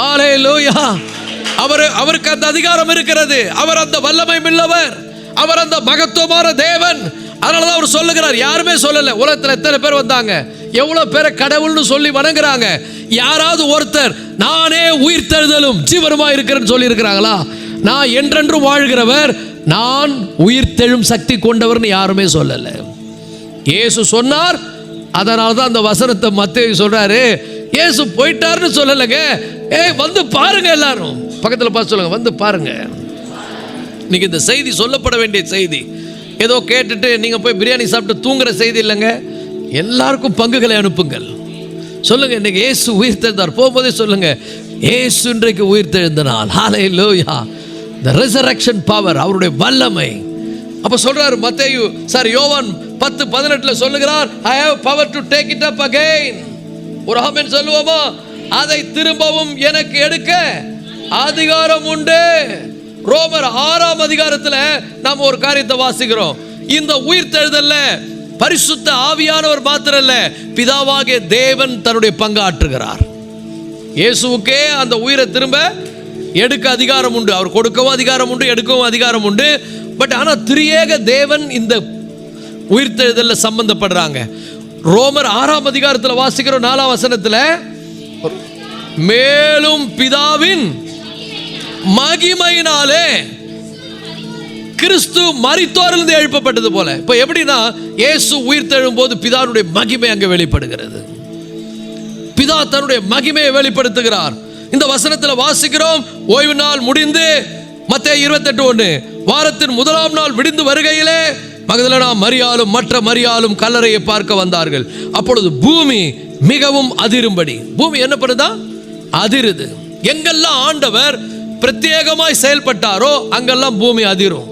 Speaker 1: ஹல்லேலூயா. அவருக்கு அந்த அதிகாரம் இருக்கிறது. அவர் அந்த வல்லமை உள்ளவர். அவர் அந்த மகத்துவமான தேவன். அதனாலதான் அவர் சொல்லுகிறார். யாருமே சொல்லல. உலகத்தில் எத்தனை பேர் வந்தாங்க, எவ்வளவு பேரை கடவுள்னு சொல்லி வணங்குறாங்க. யாராவது ஒருத்தர் நானே உயிர்த்தெழுதலும் ஜீவனுமா இருக்கிறேன்னு சொல்லி இருக்கிறாங்களா? நான் என்றென்றும் வாழ்கிறவர், நான் உயிர்த்தெழும் சக்தி கொண்டவர்னு யாருமே சொல்லல. இயேசு சொன்னார். அதனால தான் அந்த வசனத்தை மத்தேயு சொல்றாரு. இயேசு போயிட்டாருன்னு சொல்லலைங்க. வந்து பாருங்க, எல்லாரும் பக்கத்தில் பார்த்து சொல்லுங்க, வந்து பாருங்க. இன்னைக்கு இந்த செய்தி சொல்லப்பட வேண்டிய செய்தி. ஏதோ கேட்டுட்டு நீங்க போய் பிரியாணி சாப்பிட்டு தூங்குற செய்தி இல்லைங்க. எல்லாருக்கும் பங்குகளை அனுப்புங்கள். சொல்லுங்க, இன்னைக்கு இயேசு உயிர்த்தெழுந்தார். போகும்போதே சொல்லுங்க, இயேசு இன்றைக்கு உயிர்த்தெழுந்த நாள். ஹல்லேலூயா. the resurrection power, அவருடைய வல்லமை. அப்ப சொல்றாரு மத்தேயு, யோவான் 10:18 சொல்லுகிறார், I have power to take it up again. ஒரு ஆமென் சொல்லுவோமா? அதை திரும்பவும் எனக்கு எடுக்க அதிகாரம் உண்டு. ரோமர் 6ஆம் அதிகாரத்தில் நாம் ஒரு காரியத்தை வாசிக்கிறோம். இந்த உயிர்த்தெழுதல்ல பரிசுத்த ஆவியானவர் மாத்திரம் இல்ல, பிதாவாகிய தேவன் தன்னுடைய பங்கு ஆற்றுகிறார். இயேசுவுக்கே அந்த உயிரை திரும்ப எடுக்க அதிகாரம் உண்டு. அவர் கொடுக்கவும் அதிகாரம் உண்டு, எடுக்கவும் அதிகாரம் உண்டு. பட் ஆனால் திரியேக தேவன் இந்த உயிர்த்தெழுதல்ல சம்பந்தப்படுறாங்க. ரோமர் 6ஆம் அதிகாரத்தில் வாசிக்கிறோம் 4ஆம் வசனத்தில், மேலும் பிதாவின் மகிமையினாலே கிறிஸ்து மரித்தோரிலிருந்து எழுப்பப்பட்டது போல. இப்ப எப்படின்னா, இயேசு உயிர்த்தெழும் போது பிதாவுடைய மகிமை அங்கே வெளிப்படுகிறது. பிதா தன்னுடைய மகிமையை வெளிப்படுத்துகிறார். இந்த வசனத்தில் வாசிக்கிறோம், ஓய்வு நாள் முடிந்து மத்தேயு 28:1, வாரத்தின் 1ஆம் நாள் விடிந்து வருகையிலே மகதலேனா மரியாளும் மற்ற மரியாளும் கல்லறையை பார்க்க வந்தார்கள். அப்பொழுது பூமி மிகவும் அதிரும்படி. பூமி என்ன பண்ணுதா? அதிருது. எங்கெல்லாம் ஆண்டவர் பிரத்யேகமாய் செயல்பட்டாரோ அங்கெல்லாம் பூமி அதிரும்.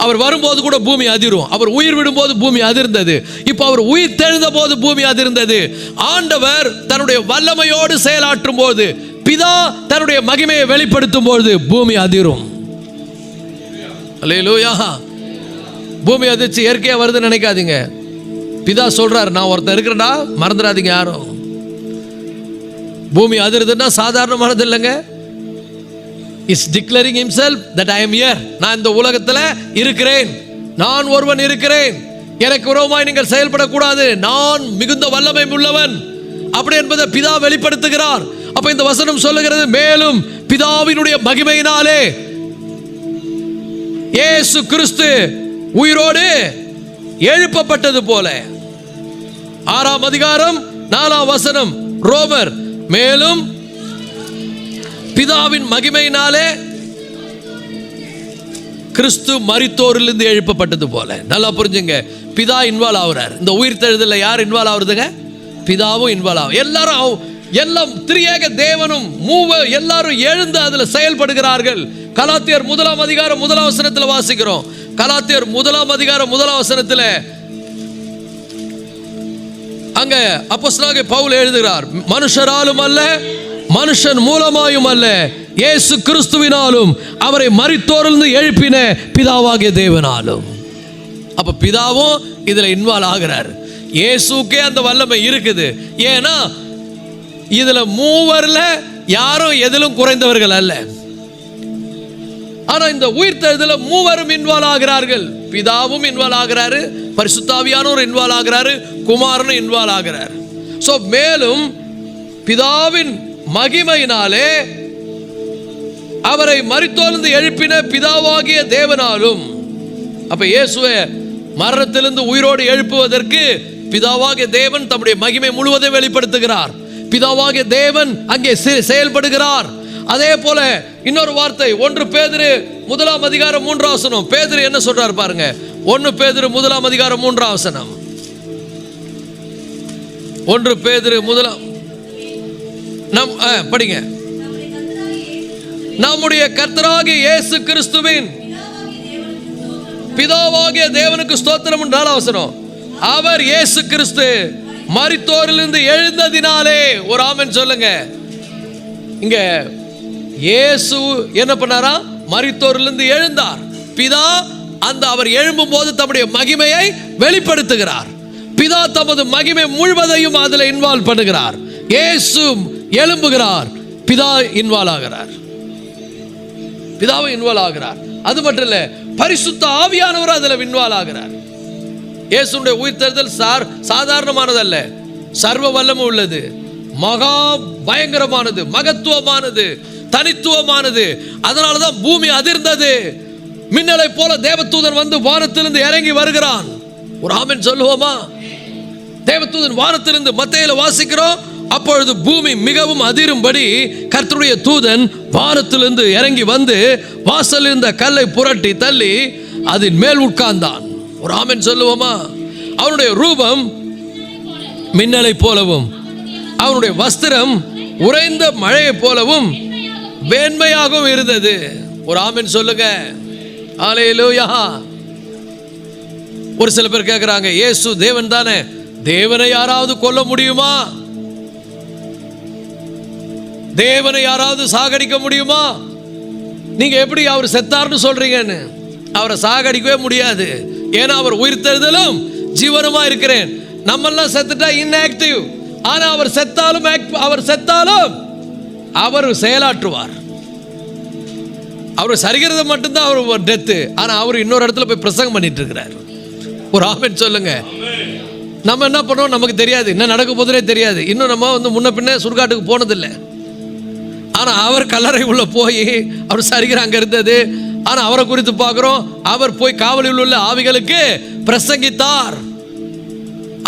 Speaker 1: அவர் வரும்போது கூட பூமி அதிரும். அவர் உயிர் விடும்போது பூமி அதிர்ந்தது. இப்போ அவர் உயிர் தெழுந்த போது பூமி அதிர்ந்தது. ஆண்டவர் தன்னுடைய வல்லமையோடு செயலாற்றும் போது, பிதா தன்னுடைய மகிமையை வெளிப்படுத்தும் போது பூமி அதிரும். அல்லேலூயா. பூமி அதிர்ச்சி இயற்கையா வருதுன்னு நினைக்காதீங்க. பிதா சொல்றாரு, நான் ஒருத்தர் இருக்கிறேன்டா, மறந்துடாதீங்க யாரும். பூமி அதிர்துன்னா சாதாரணமானது இல்லைங்க. Is declaring himself that I am here. நான் இந்த உலகத்தில் இருக்கிறேன், நான் ஒருவன் இருக்கிறேன், எனக்கு விரோதமாய் நீங்கள் செயல்படக்கூடாது, நான் மிகுந்த வல்லமை உள்ளவன் அப்படி என்பதை பிதா வெளிப்படுத்துகிறார். அப்ப இந்த வசனம் சொல்லுகிறது, மேலும் பிதாவினுடைய மகிமையினாலே இயேசு கிறிஸ்து உயிரோடு எழுப்பப்பட்டது போல. 6ஆம் அதிகாரம் 4ஆம் வசனம் ரோமர், மேலும் பிதாவின் மகிமையினாலே கிறிஸ்து மரித்தோரிலிருந்து எழுப்பப்பட்டது போல. நல்லா புரிஞ்சுங்க, பிதா இன்வால்வ் ஆகுறார். இந்த உயிர் தெழுதல யார் இன்வால்வ் ஆகுறதுங்க? பிதாவும் இன்வால்வ் ஆகும். எல்லாரும் எல்லாம் திரியேக தேவனும் எல்லாரும் எழுந்து அதில் செயல்படுகிறார்கள். கலாத்தியர் 1ஆம் அதிகாரம் 1ஆம் வசனத்தில் வாசிக்கிறோம். கலாத்தியர் 1ஆம் அதிகாரம் 1ஆம் வசனத்தில் அங்க அப்போஸ்தலனாகிய பவுல் எழுதுகிறார், மனுஷராலும் அல்ல, மனுஷன் மூலமாயும் அல்ல, இயேசு கிறிஸ்துவினாலும் அவரை மரித்தோரிலிருந்து எழுப்பின பிதாவாகிய தேவனாலும். அப்ப பிதாவும் இதுல இன்வால்வ் ஆகிறார். இயேசுக்கே அந்த வல்லமை இருக்குது. ஏன்னா இதுல மூவர்ல யாரும் எதிலும் குறைந்தவர்கள் அல்ல. ஆனா இந்த உயிர்த்தெழுதல மூவரும் இன்வால்வ் ஆகிறார்கள். பிதாவும் இன்வால்வ் ஆகிறாரு, பரிசுத்த ஆவியானவர் இன்வால்வ் ஆகிறாரு, குமாரனும் இன்வால்வ் ஆகிறார். சோ மேலும் பிதாவின் மகிமையினாலே அவரை மரித்தோரிலிருந்து எழுப்பின பிதாவாகிய தேவனாலும். அப்ப இயேசுவை மரணத்திலிருந்து உயிரோடு எழுப்புவதற்கு பிதாவாகிய தேவன் தம்முடைய மகிமை முழுவதும் வெளிப்படுத்துகிறார். பிதாவாகிய தேவன் அங்கே செயல்படுகிறார். அதே போல இன்னொரு வார்த்தை 1 பேதுரு 1ஆம் அதிகாரம் 3ஆம் வசனம். பேதுரு என்ன சொல்றார் பாருங்க. 1 பேதுரு 1ஆம் அதிகாரம் 3ஆம் வசனம். 1 பேதுரு 1 படிங்க. நம்முடைய கர்த்தராகிய இயேசு கிறிஸ்துவின் பிதாவாகிய தேவனுக்கு ஸ்தோத்திரம். 4ஆம் வசனம், அவர் இயேசு கிறிஸ்து மரித்தோரிலிருந்து எழுந்ததினாலே. ஒரு ஆமென் சொல்லுங்க. இங்க இயேசு என்ன பண்ணாரா? மரித்தோரிலிருந்து எழுந்தார். பிதா அந்த அவர் எழும்பும் போது தம்முடைய மகிமையை வெளிப்படுத்துகிறார். பிதா தமது மகிமை முழுவதையும் அதில் இன்வால்வ் பண்ணுகிறார். இயேசு எழும்புகிறார், பிதா இன்வால்வ் ஆகிறார், பிதாவும் இன்வால்வ் ஆகிறார். அது மட்டும் இல்ல, பரிசுத்த ஆவியானவர் அதில் இன்வால்வ் ஆகிறார். இயேசுடைய உயிர்த்தெழுதல் சாதாரணமானதல்ல, சர்வ வல்லமை உள்ளது, மகா பயங்கரமானது, மகத்துவமானது, தனித்துவமானது. அதனாலதான் பூமி அதிர்ந்தது. மின்னலை போல தேவதூதன் வந்து வானத்திலிருந்து இறங்கி வருகிறான். ஒரு ஆமென் சொல்லுவோமா? தேவதூதன் வானத்திலிருந்து மத்தேயுல வாசிக்கிறோம். அப்பொழுது பூமி மிகவும் அதிரும்படி கர்த்தருடைய தூதன் வானத்திலிருந்து இறங்கி வந்து வாசலில் இருந்த கல்லை புரட்டி தள்ளி அதன் மேல் உட்கார்ந்தான். ஒரு ஆமென் சொல்லுவோமா? அவனுடைய ரூபம் மின்னலை போலவும் அவனுடைய வஸ்திரம் உறைந்த மழையை போலவும் வெண்மையாகவும் இருந்தது. ஒரு ஆமென் சொல்லுங்க. ஹல்லேலூயா. ஒரு சில பேர் கேட்கிறாங்க, இயேசு தேவன் தானே, தேவனை யாராவது கொல்ல முடியுமா? தேவனை யாராவது சாகடிக்க முடியுமா? நீங்க எப்படி அவர் செத்தார்னு சொல்றீங்கன்னு? அவரை சாகடிக்கவே முடியாது. ஏன்னா அவர் உயிர்த்தெழுதலும் ஜீவனுமா இருக்கிறேன். நம்மெல்லாம் செத்துட்டா இன்ஆக்டிவ். ஆனா அவர் செத்தாலும் அவர் செயலாற்றுவார். அவர் சரிகிறது மட்டும்தான் அவர் டெத்து. ஆனா அவர் இன்னொரு இடத்துல போய் பிரசங்கம் பண்ணிட்டு இருக்கிறார். ஒரு ஆமென் சொல்லுங்க. நம்ம என்ன பண்ணுவோம் நமக்கு தெரியாது, என்ன நடக்க போதுனே தெரியாது. இன்னும் நம்ம முன்ன பின்ன சுடுகாட்டுக்கு போனதில்லை. ஆனா அவர் கல்லறை உள்ள போய் அவர் சரிகிற அங்க இருந்தது. ஆனா அவரை குறித்து பார்க்கிறோம், அவர் போய் காவலில் உள்ள ஆவிகளுக்கு பிரசங்கித்தார்.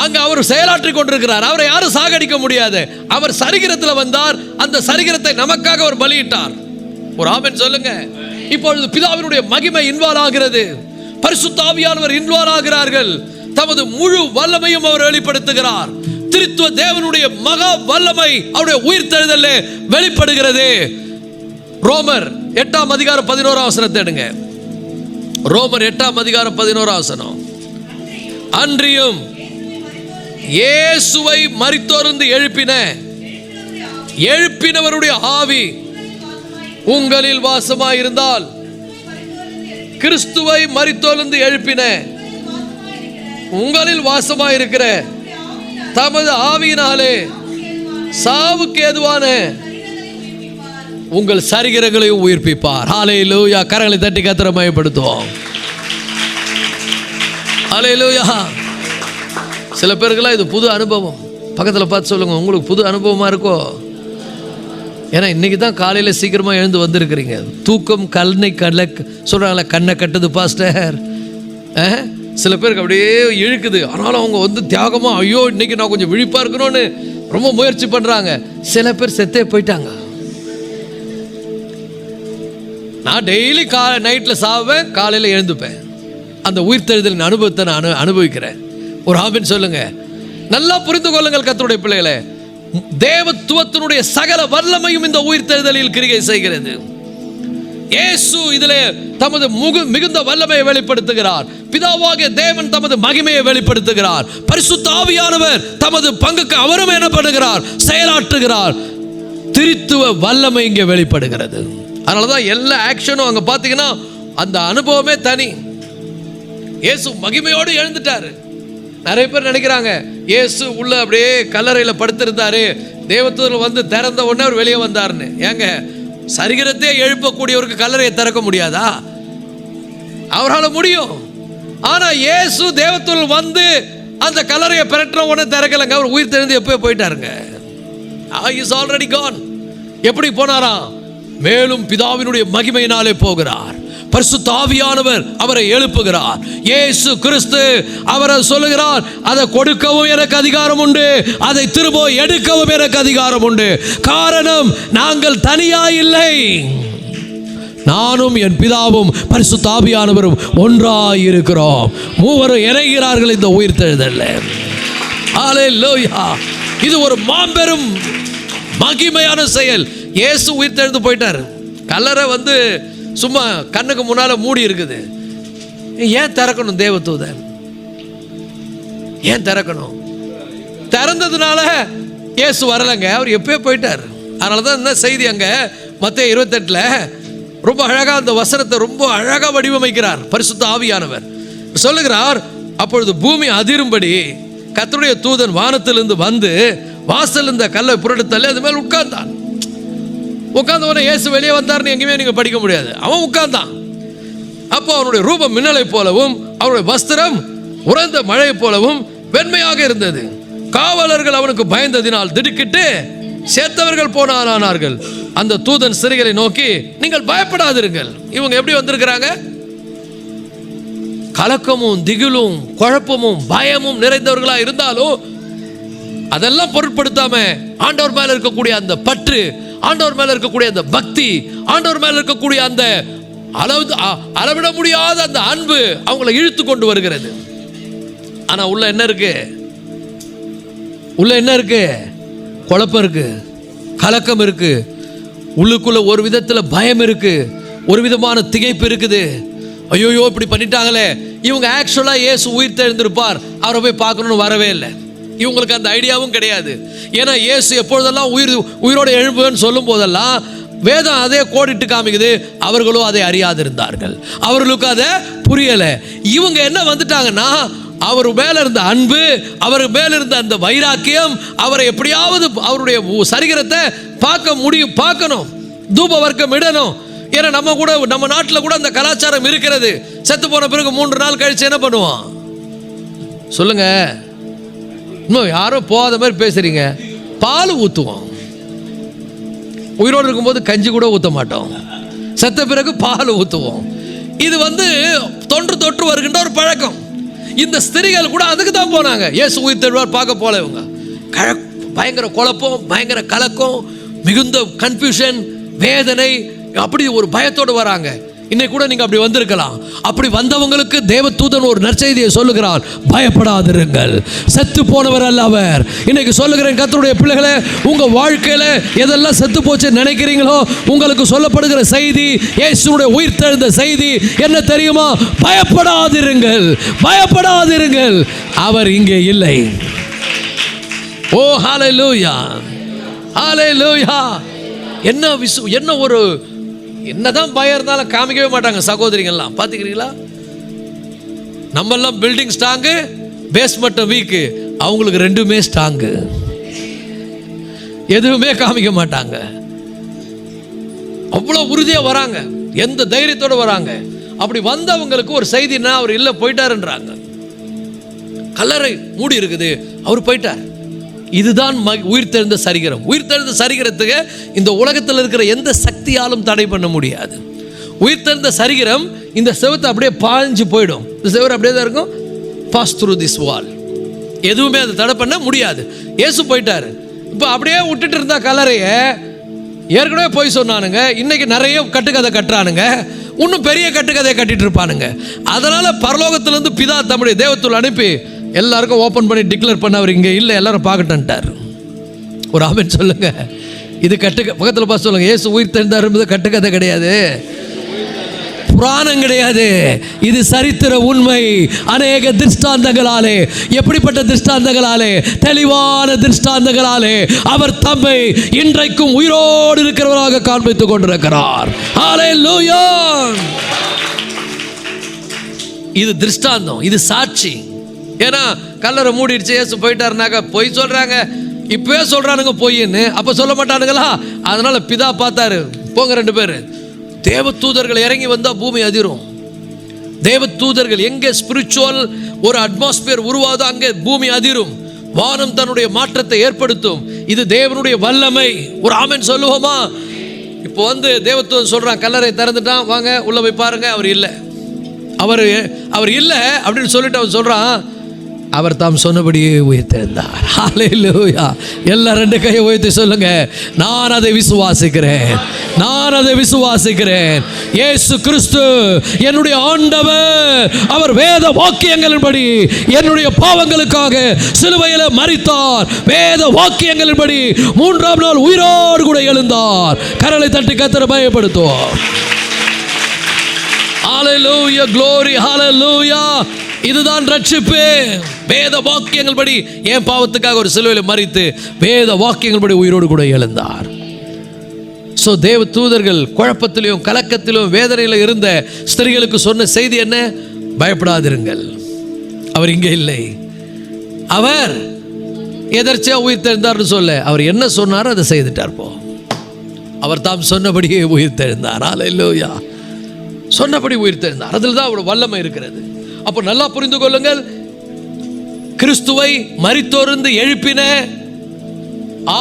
Speaker 1: அங்க அவர் செயலாற்றி கொண்டிருக்கிறார். அவரை யாரும் சாகடிக்க முடியாது. அவர் சரிகிரத்தில் வந்தார், அந்த சரிகிரத்தை நமக்காக அவர் பலியிட்டார். ஒரு ஆமென் சொல்லுங்க. இப்பொழுது பிதாவினுடைய மகிமை இன்வால்வ் ஆகிறது, பரிசுத்த ஆவியானவர் இன்வால்வ் ஆகிறார்கள். தமது முழு வல்லமையும் அவர் வெளிப்படுத்துகிறார். திரித்துவ தேவனுடைய மகா வல்லமை அவருடைய உயிர்த்தெழுதல்ல வெளிப்படுகிறது. ரோமர் 8ஆம் அதிகாரம் 11ஆம் வசனத்தை எடுங்க. ரோமர் 8ஆம் அதிகாரம் 11ஆம் வசனம். அன்றியும் இயேசுவை மரித்தோரிலிருந்து எழுப்பினவருடைய ஆவி உங்களில் வாசமாயிருந்தால், கிறிஸ்துவை மரித்தோரிலிருந்து எழுப்பின உங்களில் வாசமாயிருக்கிற தமது ஆவியினாலே சாவுக்கு ஏதுவான உங்கள் சரீரங்களையும் உயிர்ப்பிப்பார். ஹல்லேலூயா. கரங்களை தட்டி கர்த்தரை மகிமைப்படுத்துவோம். ஹல்லேலூயா. சில பேருக்கெல்லாம் இது புது அனுபவம். பக்கத்தில் பார்த்து சொல்லுங்க, உங்களுக்கு புது அனுபவமாக இருக்கோ? ஏன்னா இன்னைக்கு தான் காலையில் சீக்கிரமாக எழுந்து வந்திருக்கிறீங்க. தூக்கம் கண்ணை சொல்கிறாங்களே, கண்ணை கட்டுது பாஸ்டர். சில பேருக்கு அப்படியே இழுக்குது. ஆனாலும் அவங்க வந்து தியாகமாக, ஐயோ இன்னைக்கு நான் கொஞ்சம் விழிப்பாக இருக்கணும்னு ரொம்ப முயற்சி பண்ணுறாங்க. சில பேர் செத்தே போயிட்டாங்க. நான் டெய்லி நைட்டில் சாவேன், காலையில் எழுந்துப்பேன். அந்த உயிர்த்தெழுதலின் அனுபவத்தை நான் அனுபவிக்கிறேன். ஒரு ஆமென் சொல்லுங்க. நல்லா புரிந்து கொள்ளுங்கள் கர்த்தருடைய பிள்ளைகளே, தேவத்துவத்தினுடைய சகல வல்லமையும் இந்த உயிர்த்தெழுதலில் கிரியை செய்கிறது. இயேசு இதிலே தமது மிகுந்த வல்லமையை வெளிப்படுத்துகிறார். பிதாவாகிய தேவன் தமது மகிமையை வெளிப்படுத்துகிறார். பரிசுத்த ஆவியானவர் தமது பங்குக்கு அவரும் என்ன பண்ணுகிறார்? செயலாற்றுகிறார். திரித்துவ வல்லமை இங்கே வெளிப்படுகிறது. அதனாலதான் எல்லா ஆக்ஷனும் அங்க பாத்தீங்கன்னா அந்த அனுபவமே தனி. இயேசு மகிமையோடு எழுந்துட்டாரு. நிறைய பேர் நினைக்கிறாங்க இயேசு உள்ள அப்படியே கல்லறையில் படுத்திருந்தாரு, தேவதூதர் வந்து திறந்த உடனே அவர் வெளியே வந்தாருன்னு. ஏங்க, சரீரத்தையே எழுப்பக்கூடியவருக்கு கல்லறையை திறக்க முடியாதா? அவரால் முடியும். ஆனா இயேசு தேவதூதர் வந்து அந்த கல்லறையை பிரட்டின உடனே திறக்கலங்க. அவர் உயிர் தெரிந்து எப்போ போயிட்டாருங்க. Is already Khan. எப்படி போனாராம்? மேலும் பிதாவினுடைய மகிமையினாலே போகிறார். பரிசுத்த ஆவியானவர் அவரை எழுப்புகிறார். இயேசு கிறிஸ்து அவரை சொல்லுகிறார், அதை கொடுக்கவும் எனக்கு அதிகாரம் உண்டு, அதை திரும்ப எடுக்கவும் எனக்கு அதிகாரம் உண்டு. காரணம், நாங்கள் தனியா இல்லை, நானும் என் பிதாவும் பரிசுத்த ஆவியானவரும் ஒன்றாய் இருக்கிறோம். மூவரும் இணைகிறார்கள் இந்த உயிர்த்தெழுதல்ல. ஹல்லேலூயா. இது ஒரு மாபெரும் மகிமையான செயல். இயேசு உயிர்த்தெழுந்து போயிட்டார். கல்லறை வந்து சும்மா கண்ணுக்கு முன்னால மூடி இருக்குது. ஏன் திறக்கணும்? தேவதூதன் ஏன் திறக்கணும்? திறந்ததுனால இயேசு வரலங்க, அவர் எப்பயே போயிட்டார். அதனாலதான் இந்த செய்தி அங்க மத்தேயு 28 ரொம்ப அழகா அந்த வசனத்தை ரொம்ப அழகா வடிவமைக்கிறார் பரிசுத்த ஆவியானவர். சொல்லுகிறார், அப்பொழுது பூமி அதிரும்படி கர்த்தருடைய தூதன் வானத்திலிருந்து வந்து வாசல் இந்த கல்லை புரட்டத்தள்ளி அது மேல் உட்கார்ந்தான். உட்கார்ந்தவன இயேசு வெளியே வந்தார்னு எங்கேயுமே நீங்க படிக்க முடியாது. அவன் உட்கார்ந்தான். அப்போ அவனுடைய ரூபம் மின்னலை போலவும் அவருடைய வஸ்திரம் உறைந்த மழை போலவும் வெண்மையாக இருந்தது. காவலர்கள் அவனுக்கு பயந்ததினால் திடுக்கிட்டு சேர்த்தவர்கள் போனார்கள். அந்த தூதன் சிறைகளை நோக்கி, நீங்கள் பயப்படாதிருங்கள். இவங்க எப்படி வந்திருக்கிறாங்க? கலக்கமும் திகிலும் குழப்பமும் பயமும் நிறைந்தவர்களா இருந்தாலும் அதெல்லாம் பொருட்படுத்தாம ஆண்டவர் மேல இருக்கக்கூடிய அந்த பற்று, ஆண்டவர் மேல இருக்கக்கூடிய அந்த பக்தி, ஆண்டவர் மேல இருக்கக்கூடிய அந்த அளவிட முடியாத அந்த அன்பு அவங்களை இழுத்து கொண்டு வருகிறது. ஆனா உள்ள என்ன இருக்கு? உள்ள என்ன இருக்கு? குழப்பம் இருக்கு, கலக்கம் இருக்கு, உள்ளுக்குள்ள ஒரு விதத்துல பயம் இருக்கு, ஒரு விதமான திகைப்பு இருக்குது. ஐயோ இப்படி பண்ணிட்டாங்களே. இவங்க ஆக்சுவலா இயேசு உயிர் தெழுந்திருப்பார், அவரை போய் பார்க்கணும்னு வரவே இல்லை. இவங்களுக்கு அந்த ஐடியாவும் கிடையாது. ஏன்னா இயேசு எப்பொழுதெல்லாம் உயிரோடு எழுப்புன்னு சொல்லும் போதெல்லாம் வேதம் அதே கோடிட்டு காமிக்குது. அவர்களும் அதை அறியாதிருந்தார்கள், அவர்களுக்கு அதை புரியல. இவங்க என்ன வந்துட்டாங்கன்னா, அவர் மேல இருந்த அன்பு, அவர் மேல இருந்த அந்த வைராக்கியம், அவரை எப்படியாவது அவருடைய சரீரத்தை பார்க்கணும், தூப வர்க்கம் இடணும். ஏன்னா நம்ம நாட்டில் கூட அந்த கலாச்சாரம் இருக்கிறது. செத்து போன பிறகு 3 நாள் கழிச்சு என்ன பண்ணுவோம் சொல்லுங்க? இன்னும் யாரும் போகாத மாதிரி பேசுறீங்க. பால் ஊற்றுவோம். உயிரோடு இருக்கும்போது கஞ்சி கூட ஊற்ற மாட்டோம், செத்த பிறகு பால் ஊற்றுவோம். இது வந்து தொற்று வருகின்ற ஒரு பழக்கம். இந்த ஸ்திரீகள் கூட அதுக்கு தான் போனாங்க. இயேசு உயிர் தெழுவார் பார்க்க போல. இவங்க பயங்கர குழப்பம், பயங்கர கலக்கம், மிகுந்த கன்ஃபியூஷன், வேதனை, அப்படி ஒரு பயத்தோடு வராங்க. இன்னைக்கு கூட நீங்க அப்படி வந்திருக்கலாம். அப்படி வந்தவங்களுக்கு தேவதூதன் ஒரு நற்செய்தியை சொல்லுகிறார், பயப்படாதிருங்கள், செத்து போனவர் அல்ல அவர். இன்னைக்கு சொல்லுகிறேன் கர்த்தருடைய பிள்ளைகளே, உங்க வாழ்க்கையில எதெல்லாம் செத்து போச்சு நினைக்கிறீங்களோ, உங்களுக்கு சொல்லப்படுகிற செய்தி, இயேசுவுடைய உயிர்த்தெழுந்த செய்தி என்ன தெரியுமா? பயப்படாதிருங்கள், பயப்படாதிருங்கள், அவர் இங்கே இல்லை. ஓ ஹல்லேலூயா, ஹல்லேலூயா. என்ன ஒரு என்னதான் பயம் இருந்தாலும் காமிக்கவே மாட்டாங்க சகோதரிகள்லாம். பார்த்துக்கிறீங்களா? நம்மெல்லாம் பில்டிங் ஸ்ட்ராங்கு, பேஸ்மெண்ட் வீக்கு, அவங்களுக்கு ரெண்டுமே ஸ்ட்ராங்கு. எதுவுமே காமிக்க மாட்டாங்க. அவ்வளவு உறுதியா வராங்க, எந்த தைரியத்தோட வராங்க. அப்படி வந்தவங்களுக்கு ஒரு செய்தினா அவர் இல்ல போயிட்டாருன்றாங்க. கல்லறை மூடி இருக்குது, அவர் போயிட்டார். இதுதான் உயிர்த்தெழுந்த சரீரம். உயிர்த்தெழுந்த சரீரத்துக்கு இந்த உலகத்தில் இருக்கிற எந்த சக்தியாலும் தடை பண்ண முடியாது. உயிர்த்தெழுந்த சரீரம் இந்த செவத்தை அப்படியே பாஞ்சு போயிடும். இந்த செவரு அப்படியே தான் இருக்கும். பாஸ் த்ரூ திஸ் வால். எதுவுமே அதை தடை பண்ண முடியாது. இயேசு போயிட்டாரு. இப்போ அப்படியே விட்டுட்டு இருந்தா கல்லறையை, ஏற்கனவே போய் சொன்னானுங்க, இன்னைக்கு நிறைய கட்டுக்கதை கட்டுறானுங்க, இன்னும் பெரிய கட்டுக்கதையை கட்டிட்டு இருப்பானுங்க. அதனால பரலோகத்திலிருந்து பிதா தம்முடைய தேவதூதனை அனுப்பி எல்லாருக்கும் ஓப்பன் பண்ணி டிக்ளேர் பண்ண, அவர் இங்கே இல்லை, எல்லாரும் பார்க்கட்டார். ஒரு ஆமென் சொல்லுங்க. இது பக்கத்தில் பார்த்து சொல்லுங்க, இயேசு உயிர் தெழுந்தார் என்பது கட்டுக்கதை கிடையாது, புராணம் கிடையாது, இது சரித்திர உண்மை. அநேக திருஷ்டாந்தங்களாலே, எப்படிப்பட்ட திருஷ்டாந்தங்களாலே? தெளிவான திருஷ்டாந்தங்களாலே அவர் தம்மை இன்றைக்கும் உயிரோடு இருக்கிறவராக காண்பித்துக் கொண்டிருக்கிறார். ஹல்லேலூயா! இது திருஷ்டாந்தம், இது சாட்சி. ஏன்னா கல்லறை மூடிடுச்சு, இயேசு போயிட்டாருனாக்க பொய் சொல்றாங்க. இப்பவே சொல்றானுங்க பொய்ன்னு, அப்ப சொல்ல மாட்டானுங்களா? அதனால பிதா பார்த்தாரு, போங்க 2 பேர். தேவ தூதர்கள் இறங்கி வந்தா பூமி அதிரும். தேவ தூதர்கள் எங்கே ஸ்பிரிச்சுவல் ஒரு அட்மாஸ்பியர் உருவாதோ அங்கே பூமி அதிரும். வானம் தன்னுடைய மாற்றத்தை ஏற்படுத்தும். இது தேவனுடைய வல்லமை. ஒரு ஆமென் சொல்லுவோமா? இப்போ தேவதூதன் சொல்றான், கல்லறை திறந்துட்டான், வாங்க உள்ள போய் பாருங்க. அவர் இல்லை, அவர் இல்லை அப்படின்னு சொல்லிட்டு அவன் சொல்றான், அவர் தாம் சொன்னபடியே உயிர்த்தெழுந்தார். ஹல்லேலூயா! எல்லா 2 கையை உயர்த்தி சொல்லுங்க, நான் அதை விசுவாசிக்கிறேன், நான் அதை விசுவாசிக்கிறேன். இயேசு கிறிஸ்து என்னுடைய ஆண்டவர். அவர் வேத வாக்கியங்களின்படி என்னுடைய பாவங்களுக்காக சிலுவையில் மரித்தார். வேத வாக்கியங்களின்படி 3ஆம் நாள் உயிரோடு கூட எழுந்தார். கரங்களை தட்டி கர்த்தரை மகிமைப்படுத்துவோம். ஹல்லேலூயா! க்ளோரி! ஹல்லேலூயா! இதுதான் ரட்சிப்பு. வேத வாக்கியங்கள் படி என் பாவத்துக்காக ஒரு சிலுவையில் மரித்து வேத வாக்கியங்கள் படி உயிரோடு கூட எழுந்தார். சோ தேவ தூதர்கள் குழப்பத்திலும் கலக்கத்திலும் வேதனையிலும் இருந்த ஸ்திரீகளுக்கு சொன்ன செய்தி என்ன? பயப்படாதிருங்கள், அவர் இங்கே இல்லை. அவர் எதர்ச்சியா உயிர் தெழுந்தார்னு சொல்ல, அவர் என்ன சொன்னாரோ அதை செய்துட்டார். போ, அவர் தாம் சொன்னபடியே உயிர் தெழுந்தார். ஹல்லேலூயா! சொன்னபடி உயிர் தெழுந்தார். அதில் தான் அவருடைய வல்லமை இருக்கிறது. அப்போ நல்லா புரிந்து கொள்ளுங்கள், கிறிஸ்துவை மரித்தோர்ந்து எழுப்பின